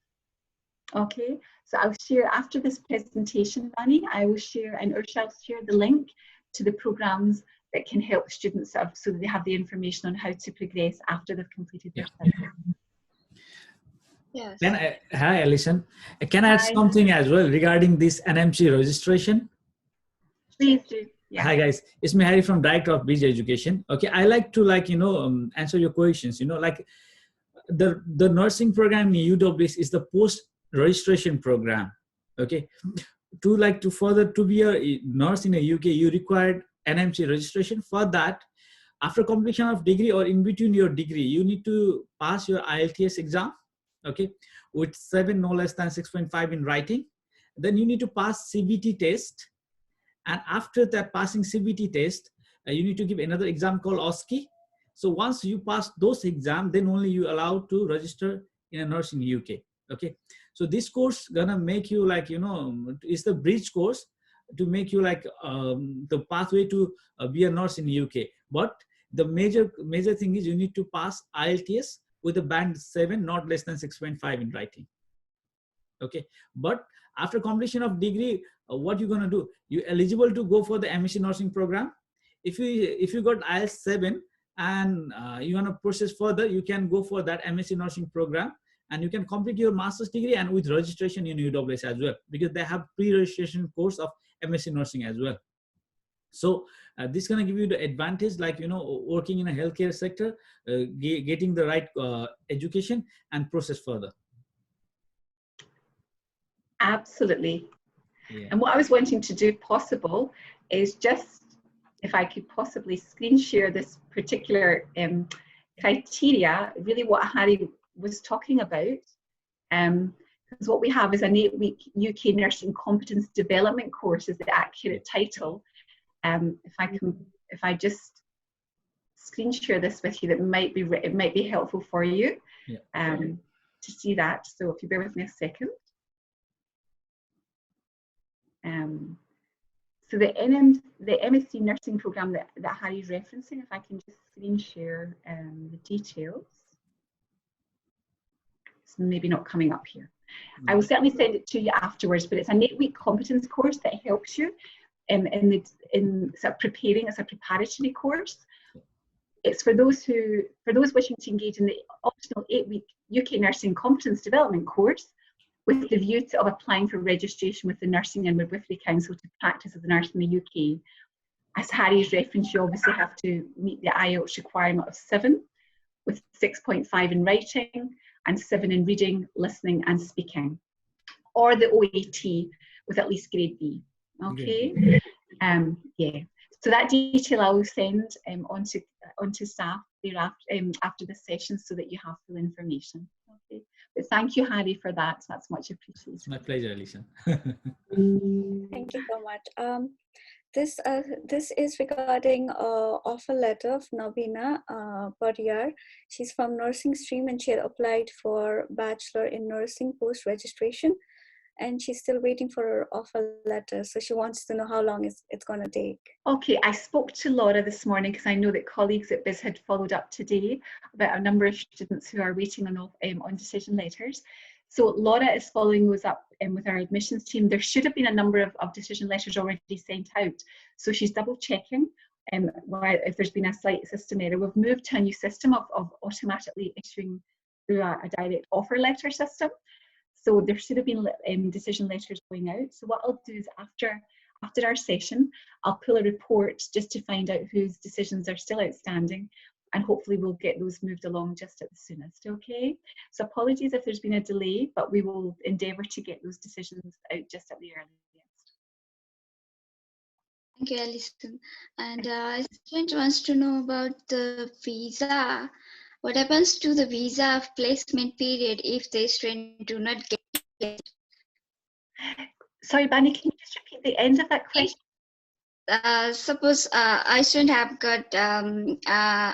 Okay, so I'll share after this presentation, Bani, I will share, and Ursha will share the link to the programs that can help students so that they have the information on how to progress after they've completed their studies. Yes. Hi, Alison. Can I add something as well regarding this NMC registration? Please do. Yeah. Hi guys, it's me Harry from Director of Bizz Education. Okay, I like to answer your questions. The nursing program in UWS is the post registration program. Okay, to be a nurse in the UK, you require NMC registration. For that, after completion of degree or in between your degree, you need to pass your IELTS exam. Okay, with 7 no less than 6.5 in writing. Then you need to pass CBT test. And after that passing CBT test, you need to give another exam called OSCE. So once you pass those exams, then only you allowed to register in a nurse in UK. Okay. So this course gonna make you it's the bridge course to make you the pathway to be a nurse in UK. But the major thing is you need to pass IELTS with a band 7, not less than 6.5 in writing. Okay. But after completion of degree, what you're gonna do? You're eligible to go for the MSc nursing program. If you got IELTS 7 and you wanna process further, you can go for that MSc nursing program, and you can complete your master's degree and with registration in UWS as well, because they have pre-registration course of MSc nursing as well. So this is gonna give you the advantage, working in a healthcare sector, getting the right education and process further. Absolutely. Yeah. And what I was wanting to do, if possible, is just, if I could possibly screen share this particular criteria, really what Harry was talking about. Because what we have is an 8-week UK Nursing Competence Development course is the accurate title. If I just screen share this with you, it might be helpful for you to see that. So if you bear with me a second. So the MSc nursing program that Harry's referencing, if I can just screen share the details. It's maybe not coming up here. I will certainly send it to you afterwards, but it's an 8-week competence course that helps you in sort of preparing. It's a preparatory course. It's for those wishing to engage in the optional 8-week UK Nursing Competence Development course, with the view of applying for registration with the Nursing and Midwifery Council to practice as a nurse in the UK. As Harry's referenced, you obviously have to meet the IELTS requirement of 7, with 6.5 in writing and 7 in reading, listening and speaking, or the OAT with at least grade B. Okay. Yeah. So that detail I will send onto staff thereafter, after this session, so that you have full information. Okay. But thank you, Harry, for that. That's much appreciated. It's my pleasure, Alicia. Thank you so much. This is regarding offer letter of Navina Pariyar. She's from nursing stream and she had applied for Bachelor in Nursing post-registration, and she's still waiting for her offer letter. So she wants to know how long it's going to take. Okay, I spoke to Laura this morning because I know that colleagues at Bizz had followed up today about a number of students who are waiting on decision letters. So Laura is following those up with our admissions team. There should have been a number of decision letters already sent out. So she's double checking if there's been a slight system error. We've moved to a new system of automatically issuing through a direct offer letter system. So there should have been decision letters going out. So what I'll do is after our session, I'll pull a report just to find out whose decisions are still outstanding, and hopefully we'll get those moved along just at the soonest, okay? So apologies if there's been a delay, but we will endeavour to get those decisions out just at the earliest. Thank you, Alison. And a student wants to know about the visa. What happens to the visa placement period if the student do not get it? Sorry, Bani, can you just repeat the end of that question? Suppose I student have got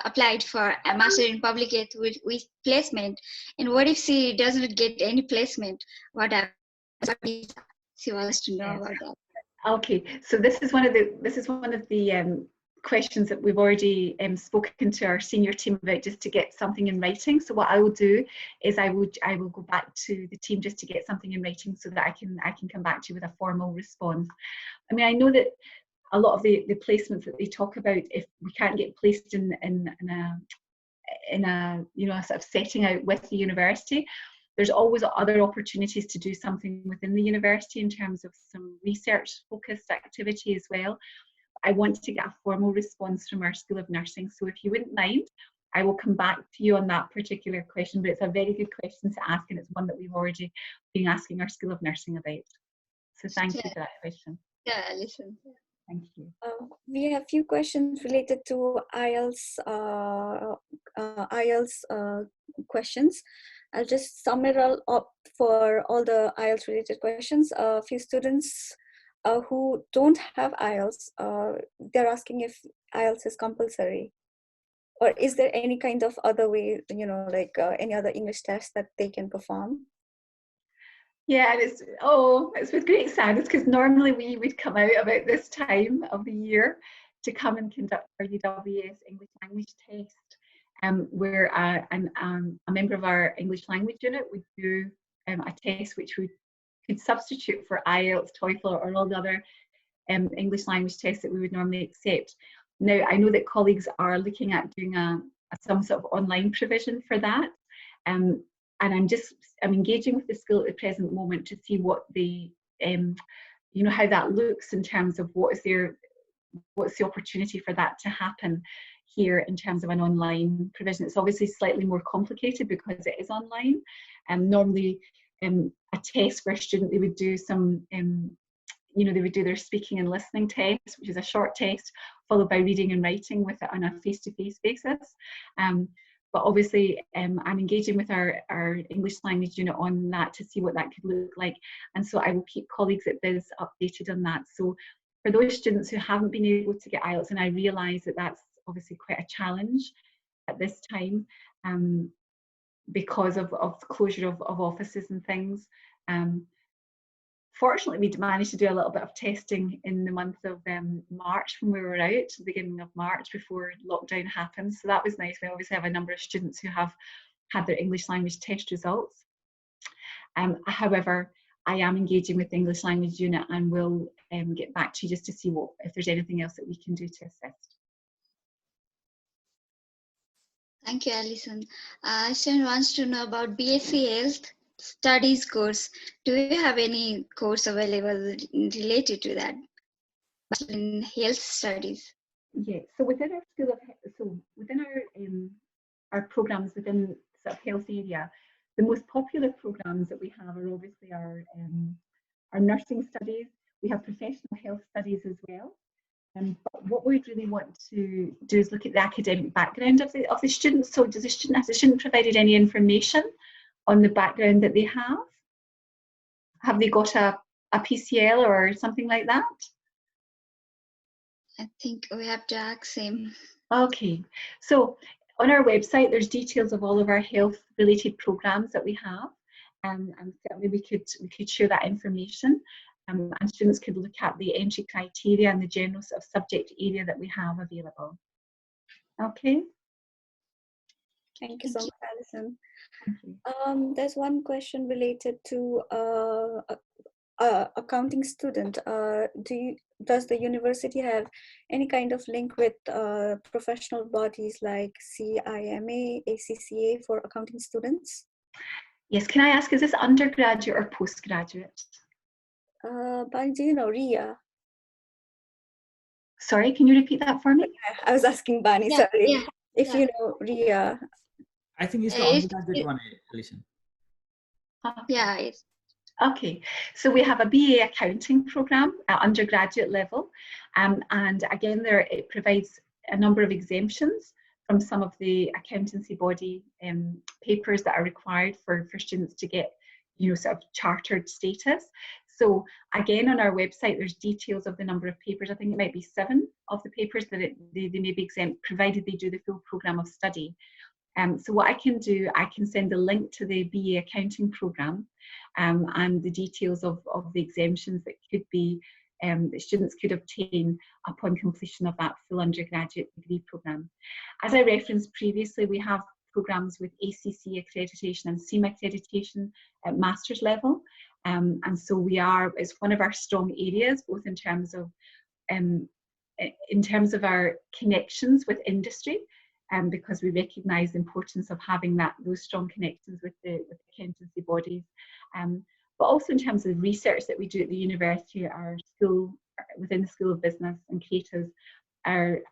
applied for a Master in Public Health with placement, and what if she doesn't get any placement? What happens? She wants to know about that. Okay, so this is one of the questions that we've already spoken to our senior team about, just to get something in writing. So what I will do is I will go back to the team just to get something in writing, so that I can come back to you with a formal response. I mean, I know that a lot of the placements that they talk about, if we can't get placed in a sort of setting out with the university, there's always other opportunities to do something within the university in terms of some research focused activity as well. I want to get a formal response from our School of Nursing. So if you wouldn't mind, I will come back to you on that particular question, but it's a very good question to ask, and it's one that we've already been asking our School of Nursing about. So thank you for that question. Yeah, listen. Thank you. We have a few questions related to IELTS, questions. I'll just sum it all up for all the IELTS related questions. A few students who don't have IELTS, they're asking if IELTS is compulsory, or is there any kind of other way, you know, like any other English test that they can perform? Yeah, and it's with great sadness, because normally we would come out about this time of the year to come and conduct our UWS English language test, where a member of our English language unit would do a test which we could substitute for IELTS, TOEFL, or all the other English language tests that we would normally accept. Now, I know that colleagues are looking at doing some sort of online provision for that, and I'm engaging with the school at the present moment to see what the how that looks in terms of what's the opportunity for that to happen here in terms of an online provision. It's obviously slightly more complicated because it is online, and normally a test for a student, they would do some they would do their speaking and listening test, which is a short test followed by reading and writing with it on a face-to-face basis. But obviously, I'm engaging with our English language unit on that to see what that could look like. And so I will keep colleagues at Bizz updated on that. So for those students who haven't been able to get IELTS, and I realise that that's obviously quite a challenge at this time because of the closure of offices and things. Fortunately, we managed to do a little bit of testing in the month of March when we were out, the beginning of March, before lockdown happened. So that was nice. We obviously have a number of students who have had their English language test results. However, I am engaging with the English language unit and will get back to you just to see if there's anything else that we can do to assist. Thank you, Alison. Student wants to know about BSc Health Studies course. Do you have any course available related to that in health studies? Yeah, so within our school within our programs within sort of health area, the most popular programs that we have are obviously our nursing studies. We have professional health studies as well. But what we really want to do is look at the academic background of the students. So has the student provided any information on the background that they have? Have they got a PCL or something like that? I think we have to ask him. Okay, so on our website there's details of all of our health related programs that we have, and certainly we could share that information, and students could look at the entry criteria and the general sort of subject area that we have available. Okay. Thank you so much, Alison. Thank you. There's one question related to accounting student. Does the university have any kind of link with professional bodies like CIMA, ACCA for accounting students? Yes, can I ask, is this undergraduate or postgraduate? Bani, do you know RIA? Sorry, can you repeat that for me? I was asking Bani, sorry. Yeah, if you know RIA. I think it's the undergraduate one, Alison. Yeah, it's okay. So we have a BA accounting program at undergraduate level, and again it provides a number of exemptions from some of the accountancy body papers that are required for students to get sort of chartered status. So again, on our website there's details of the number of papers. I think it might be 7 of the papers that they may be exempt, provided they do the full programme of study. So what I can do, I can send a link to the BA accounting programme and the details of the exemptions that could be that students could obtain upon completion of that full undergraduate degree programme. As I referenced previously, we have programmes with ACC accreditation and CIMA accreditation at master's level, and so it's one of our strong areas, both in terms of our connections with industry, because we recognise the importance of having those strong connections with the accountancy bodies, but also in terms of the research that we do at the university. Our school within the School of Business and Creatives, our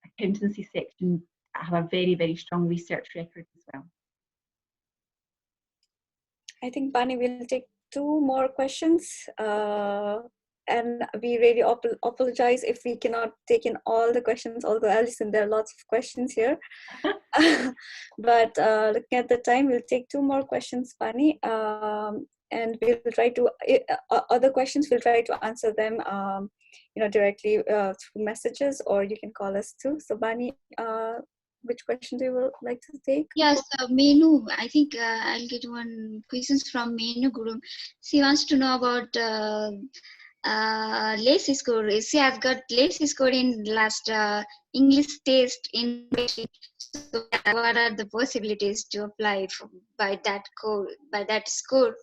accountancy section have a very, very strong research record as well. I think, Bani, will take 2 more questions. And we really apologize if we cannot take in all the questions, although Alison, there are lots of questions here. But looking at the time, we'll take 2 more questions, Bani. And we'll try to, other questions, we'll try to answer them directly through messages, or you can call us too. So Bani, which question do you like to take? Yes, Menu. I think I'll get one questions from Menu Guru. She wants to know about LACE score. She has got LACE score in last English test in. So what are the possibilities to apply by that score?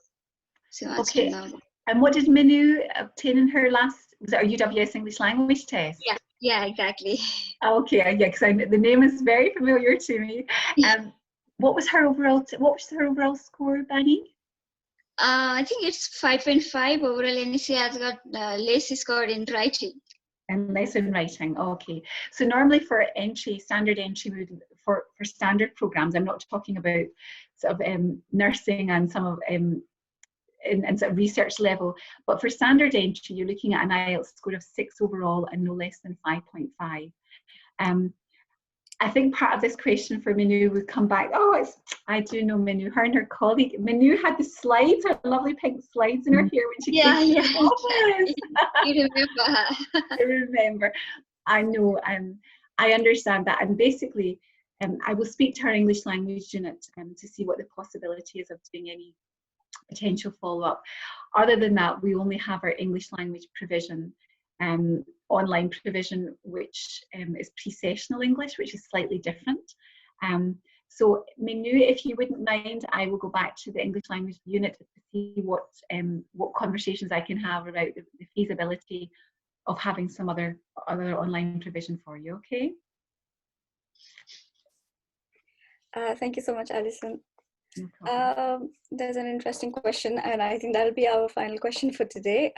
She wants to know. And what did Minu obtain in her last? Was it her UWS English language test? Yeah, exactly. Okay, yeah, because the name is very familiar to me. What was her overall? What was her overall score, Bani? I think it's 5.5 overall, and she has got LACE score in writing. And less in writing. Okay. So normally for entry, standard entry for standard programs, I'm not talking about sort of nursing and some of and sort of research level, but for standard entry, you're looking at an IELTS score of 6 overall and no less than 5.5. I think part of this question for Minu would come back. I do know Minu. Her and her colleague Minu had the slides, her lovely pink slides in her hair when she came to the office. You remember? I remember. I know. I understand that. And basically, I will speak to our English language unit to see what the possibility is of doing any potential follow-up. Other than that, we only have our English language provision, online provision, which is pre-sessional English, which is slightly different. So Minu, if you wouldn't mind, I will go back to the English language unit to see what conversations I can have about the feasibility of having some other online provision for you, okay? Thank you so much, Alison. There's an interesting question, and I think that'll be our final question for today.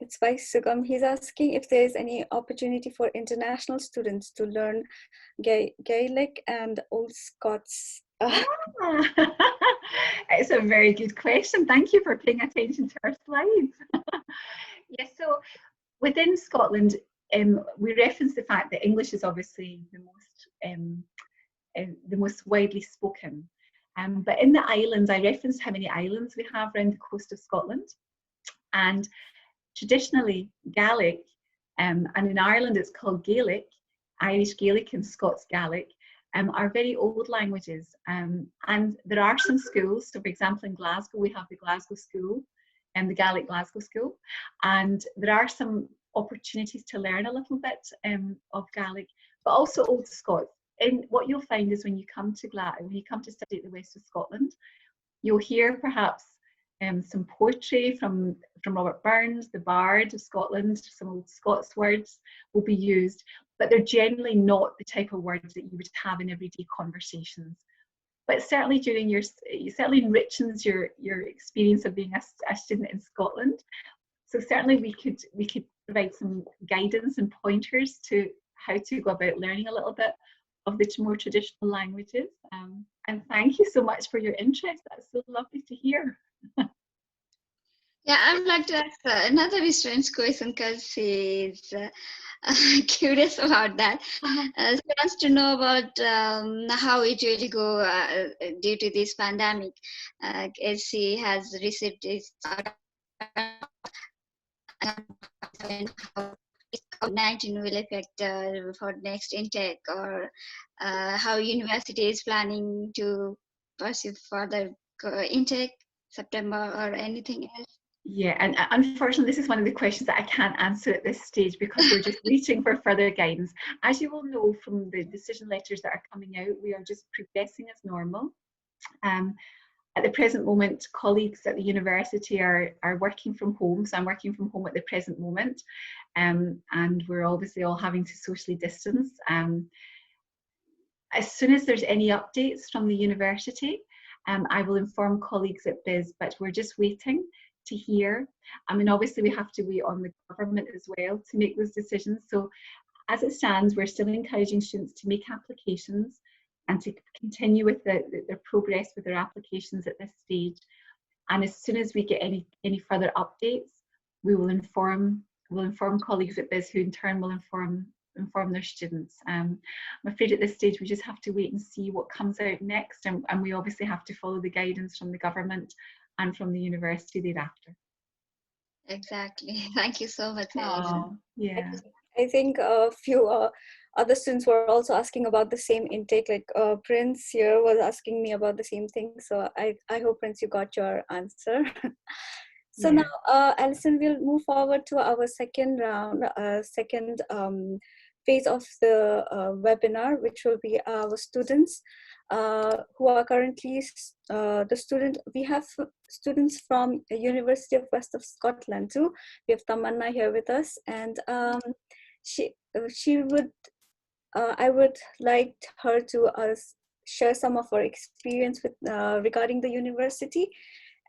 It's by Sugam. He's asking if there is any opportunity for international students to learn Gaelic and Old Scots. It's a very good question. Thank you for paying attention to our slides. Yes, so within Scotland, we reference the fact that English is obviously the most widely spoken. But in the islands, I referenced how many islands we have around the coast of Scotland. And traditionally, Gaelic, and in Ireland it's called Gaelic, Irish Gaelic and Scots Gaelic, are very old languages. And there are some schools, so for example in Glasgow, we have the Glasgow School and the Gaelic Glasgow School. And there are some opportunities to learn a little bit of Gaelic, but also Old Scots. And what you'll find is when you come to study at the west of Scotland, you'll hear perhaps some poetry from Robert Burns, the Bard of Scotland. Some old Scots words will be used, but they're generally not the type of words that you would have in everyday conversations. But certainly it certainly enriches your experience of being a student in Scotland. So certainly we could provide some guidance and pointers to how to go about learning a little bit of the more traditional languages. And thank you so much for your interest. That's so lovely to hear. Yeah, I would like to ask another strange question because she's curious about that. She wants to know about how it will go due to this pandemic, as she has received this and how COVID-19 will affect for next intake, or how university is planning to pursue further intake, September or anything else. Yeah, and unfortunately, this is one of the questions that I can't answer at this stage because we're just waiting for further guidance. As you will know from the decision letters that are coming out, we are just progressing as normal. At the present moment, colleagues at the university are working from home, so I'm working from home at the present moment, and we're obviously all having to socially distance. As soon as there's any updates from the university, I will inform colleagues at Bizz, but we're just waiting to hear. I mean, obviously we have to wait on the government as well to make those decisions. So as it stands, we're still encouraging students to make applications and to continue with their progress with their applications at this stage. And as soon as we get any further updates, we will inform colleagues at Bizz, who in turn will inform their students. I'm afraid at this stage we just have to wait and see what comes out next, and we obviously have to follow the guidance from the government and from the university thereafter. Exactly. Thank you so much, Alison. Oh, yeah. I think a few other students were also asking about the same intake, like Prince here was asking me about the same thing. So I hope, Prince, you got your answer. So Yeah. now, Alison, we'll move forward to our second round, second phase of the webinar, which will be our students who are currently we have students from the University of West of Scotland too. We have Tamanna here with us, and she would, I would like her to share some of her experience with regarding the university.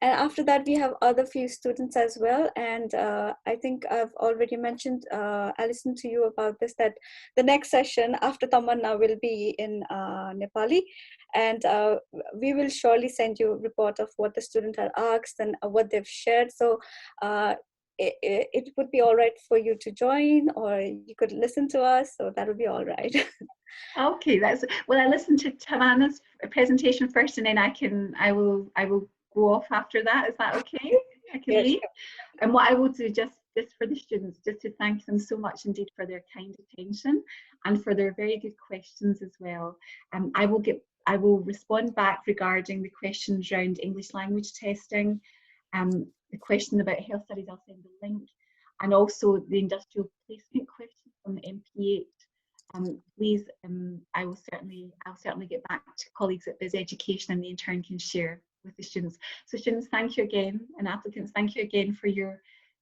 And after that, we have other few students as well. And I think I've already mentioned, Alison, to you about this, that the next session after Tamanna will be in Nepali. And we will surely send you a report of what the student had asked and what they've shared. So it would be all right for you to join, or you could listen to us. So that would be all right. Okay, well, I listened to Tamanna's presentation first, and then I will go off after that. Is that okay? I can leave. And what I will do just for the students, just to thank them so much indeed for their kind attention and for their very good questions as well. I will respond back regarding the questions around English language testing, the question about health studies. I'll send the link, and also the industrial placement question from the MP8. Please, I'll certainly get back to colleagues at Bizz Education, and they in turn can share with the students. So students, thank you again, and applicants, thank you again for your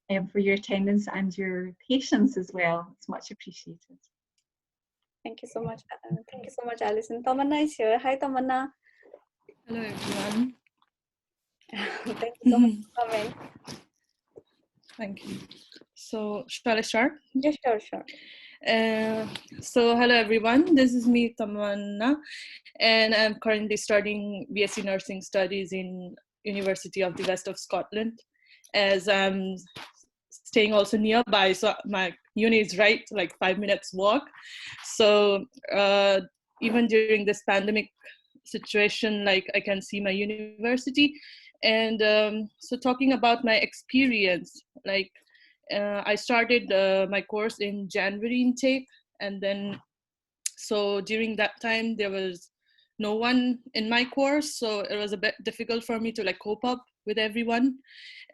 attendance and your patience as well. It's much appreciated. Thank you so much. Thank you so much, Alison. Tamanna is here. Hi, Tamanna. Hello, everyone. Thank you so much for coming. Thank you. So, shall I start? Yes, sure. So, hello, everyone. This is me, Tamanna, and I'm currently studying BSc Nursing Studies in University of the West of Scotland, as I'm staying also nearby. So my uni is right, like 5 minutes walk. So even during this pandemic situation, like I can see my university. And so talking about my experience, like I started my course in January intake, and then so during that time there was no one in my course, so it was a bit difficult for me to like cope up with everyone,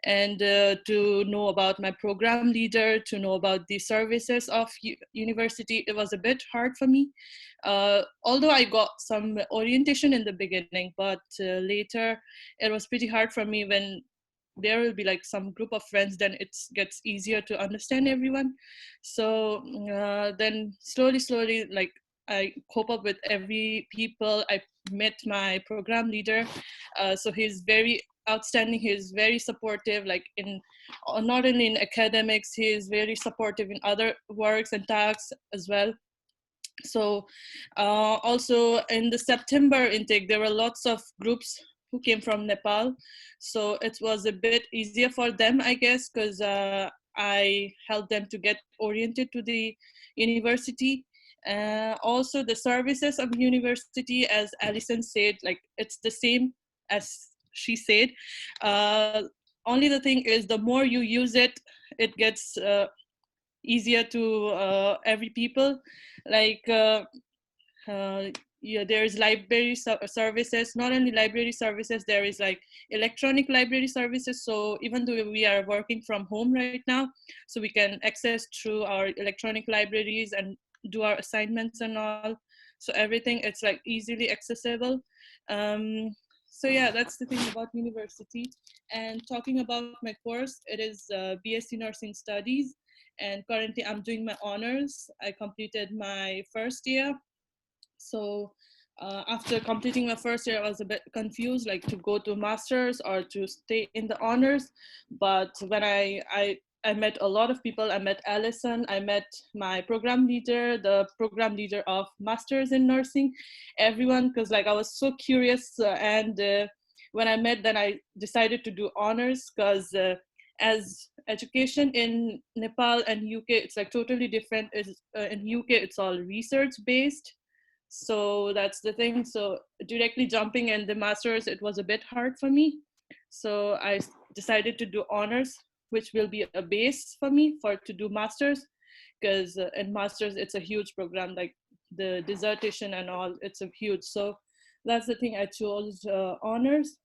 and to know about my program leader, to know about the services of university. It was a bit hard for me, although I got some orientation in the beginning, but later it was pretty hard for me. When there will be like some group of friends, then it gets easier to understand everyone. So then slowly like I cope up with every people. I met my program leader, so he's very outstanding. He's very supportive, like in not only in academics, he is very supportive in other works and tasks as well. So also in the September intake, there were lots of groups who came from Nepal, so it was a bit easier for them, I guess, because I helped them to get oriented to the university. Also the services of university, as Alison said, like it's the same as she said. Only the thing is, the more you use it, it gets easier to every people. Like yeah, there's library services. Not only library services, there is like electronic library services. So even though we are working from home right now, so we can access through our electronic libraries and do our assignments and all. So everything, it's like easily accessible. So yeah, that's the thing about university. And talking about my course, it is BSc Nursing Studies, and currently I'm doing my honors. I completed my first year. So After completing my first year, I was a bit confused, like to go to master's or to stay in the honors. But when I met a lot of people. I met Alison, I met my program leader, the program leader of Masters in Nursing, everyone, because like I was so curious. When I met, then I decided to do honors, because as education in Nepal and UK, it's like totally different. In UK, it's all research based. So that's the thing. So directly jumping in the masters, it was a bit hard for me. So I decided to do honors, which will be a base for me to do masters, because in masters, it's a huge program, like the dissertation and all, it's a huge. So that's the thing, I chose honors.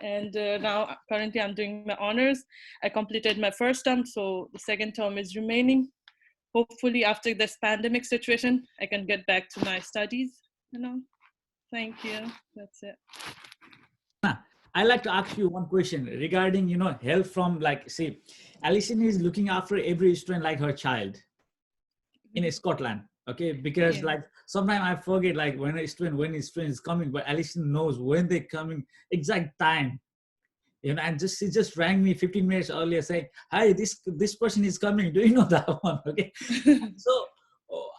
And now currently I'm doing my honors. I completed my first term, so the second term is remaining. Hopefully after this pandemic situation, I can get back to my studies, Thank you, that's it. I'd like to ask you one question regarding, help from, like, see, Alison is looking after every student like her child in Scotland, okay? Because like sometimes I forget, like when his student is coming, but Alison knows when they're coming, exact time. And she just rang me 15 minutes earlier saying, hi, this person is coming. Do you know that one? Okay. So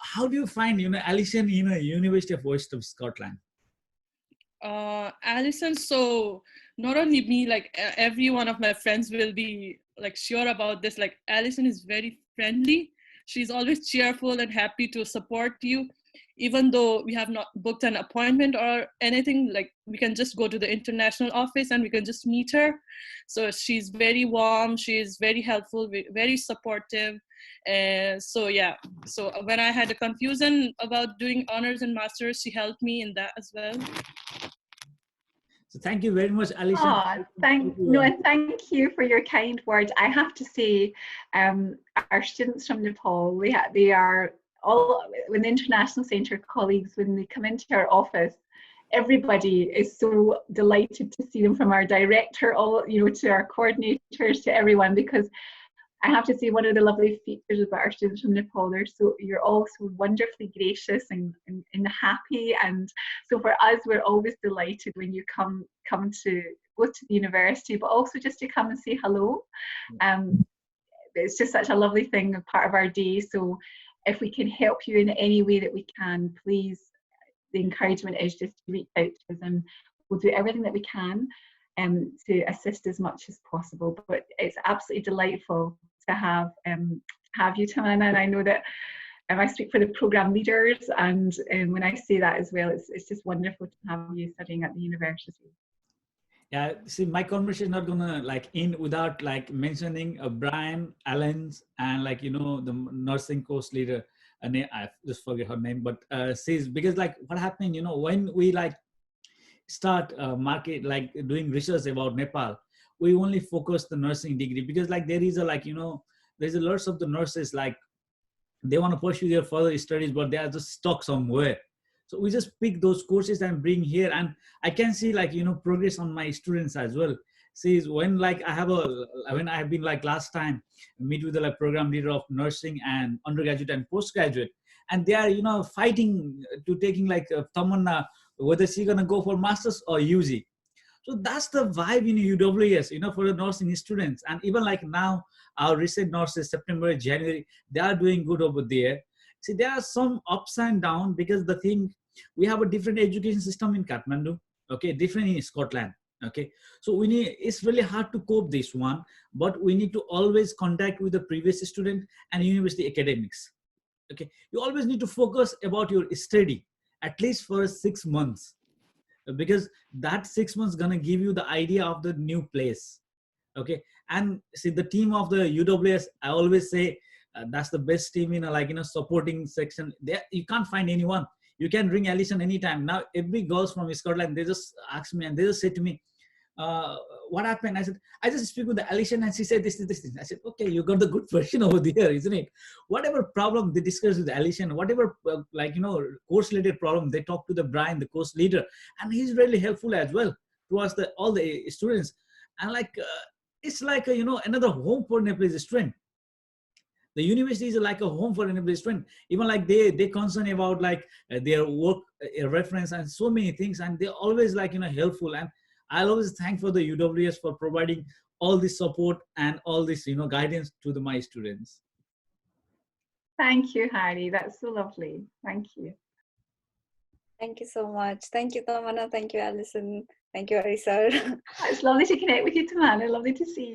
how do you find, Alison in a University of West of Scotland? Alison, so not only me, like every one of my friends will be like sure about this. Like Alison is very friendly. She's always cheerful and happy to support you. Even though we have not booked an appointment or anything, like we can just go to the international office and we can just meet her. So she's very warm, she's very helpful, very supportive. So when I had a confusion about doing honors and masters, she helped me in that as well. So thank you very much, Alison. Thank you for your kind words. I have to say, our students from Nepal, they are all, when the International Centre colleagues, when they come into our office, everybody is so delighted to see them, from our director, all, to our coordinators, to everyone, because I have to say, one of the lovely features about our students from Nepal, you're all so wonderfully gracious and happy, and so for us, we're always delighted when you come to go to the university, but also just to come and say hello. It's just such a lovely thing, a part of our day. So if we can help you in any way that we can, please, the encouragement is just to reach out to us, and we'll do everything that we can to assist as much as possible. But it's absolutely delightful to have you, Tamanna, and I know that I speak for the programme leaders, and when I say that as well, it's just wonderful to have you studying at the university. Yeah, see, my conversation is not gonna end without mentioning Brian, Allen's, and the nursing course leader. I just forget her name, but says, because what happened, when we start doing research about Nepal, we only focus the nursing degree, because there is there's a lots of the nurses they want to pursue their further studies, but they are just stuck somewhere. So we just pick those courses and bring here, and I can see progress on my students as well. See, when I have been last time meet with the program leader of nursing and undergraduate and postgraduate, and they are fighting to taking Tamanna, whether she's gonna go for masters or UG. So that's the vibe in UWS, for the nursing students. And even now, our recent nurses, September, January, they are doing good over there. See, there are some ups and downs, because the thing, we have a different education system in Kathmandu, okay, different in Scotland, okay. So it's really hard to cope this one, but we need to always contact with the previous student and university academics, okay. You always need to focus about your study, at least for 6 months, because that 6 months gonna give you the idea of the new place, okay. And see, the team of the UWS, I always say, that's the best team in supporting section. There you can't find anyone. You can ring Alison anytime. Now every girls from Scotland, they just ask me and they just say to me, what happened? I said, I just speak with the Alison and she said this. I said, okay, you got the good version over there, isn't it? Whatever problem they discuss with Alison, whatever course related problem, they talk to the Brian, the course leader, and he's really helpful as well towards all the students. And it's another home for Nepalese student. The university is like a home for every student. Even like they concern about like their work reference and so many things, and they're always like, you know, helpful. And I'll always thank for the UWS for providing all this support and all this, you know, guidance to my students. Thank you, Harry. That's so lovely. Thank you. Thank you so much. Thank you, Tamanna. Thank you, Alison. Thank you, Hari sir. It's lovely to connect with you, Tamanna. Lovely to see you.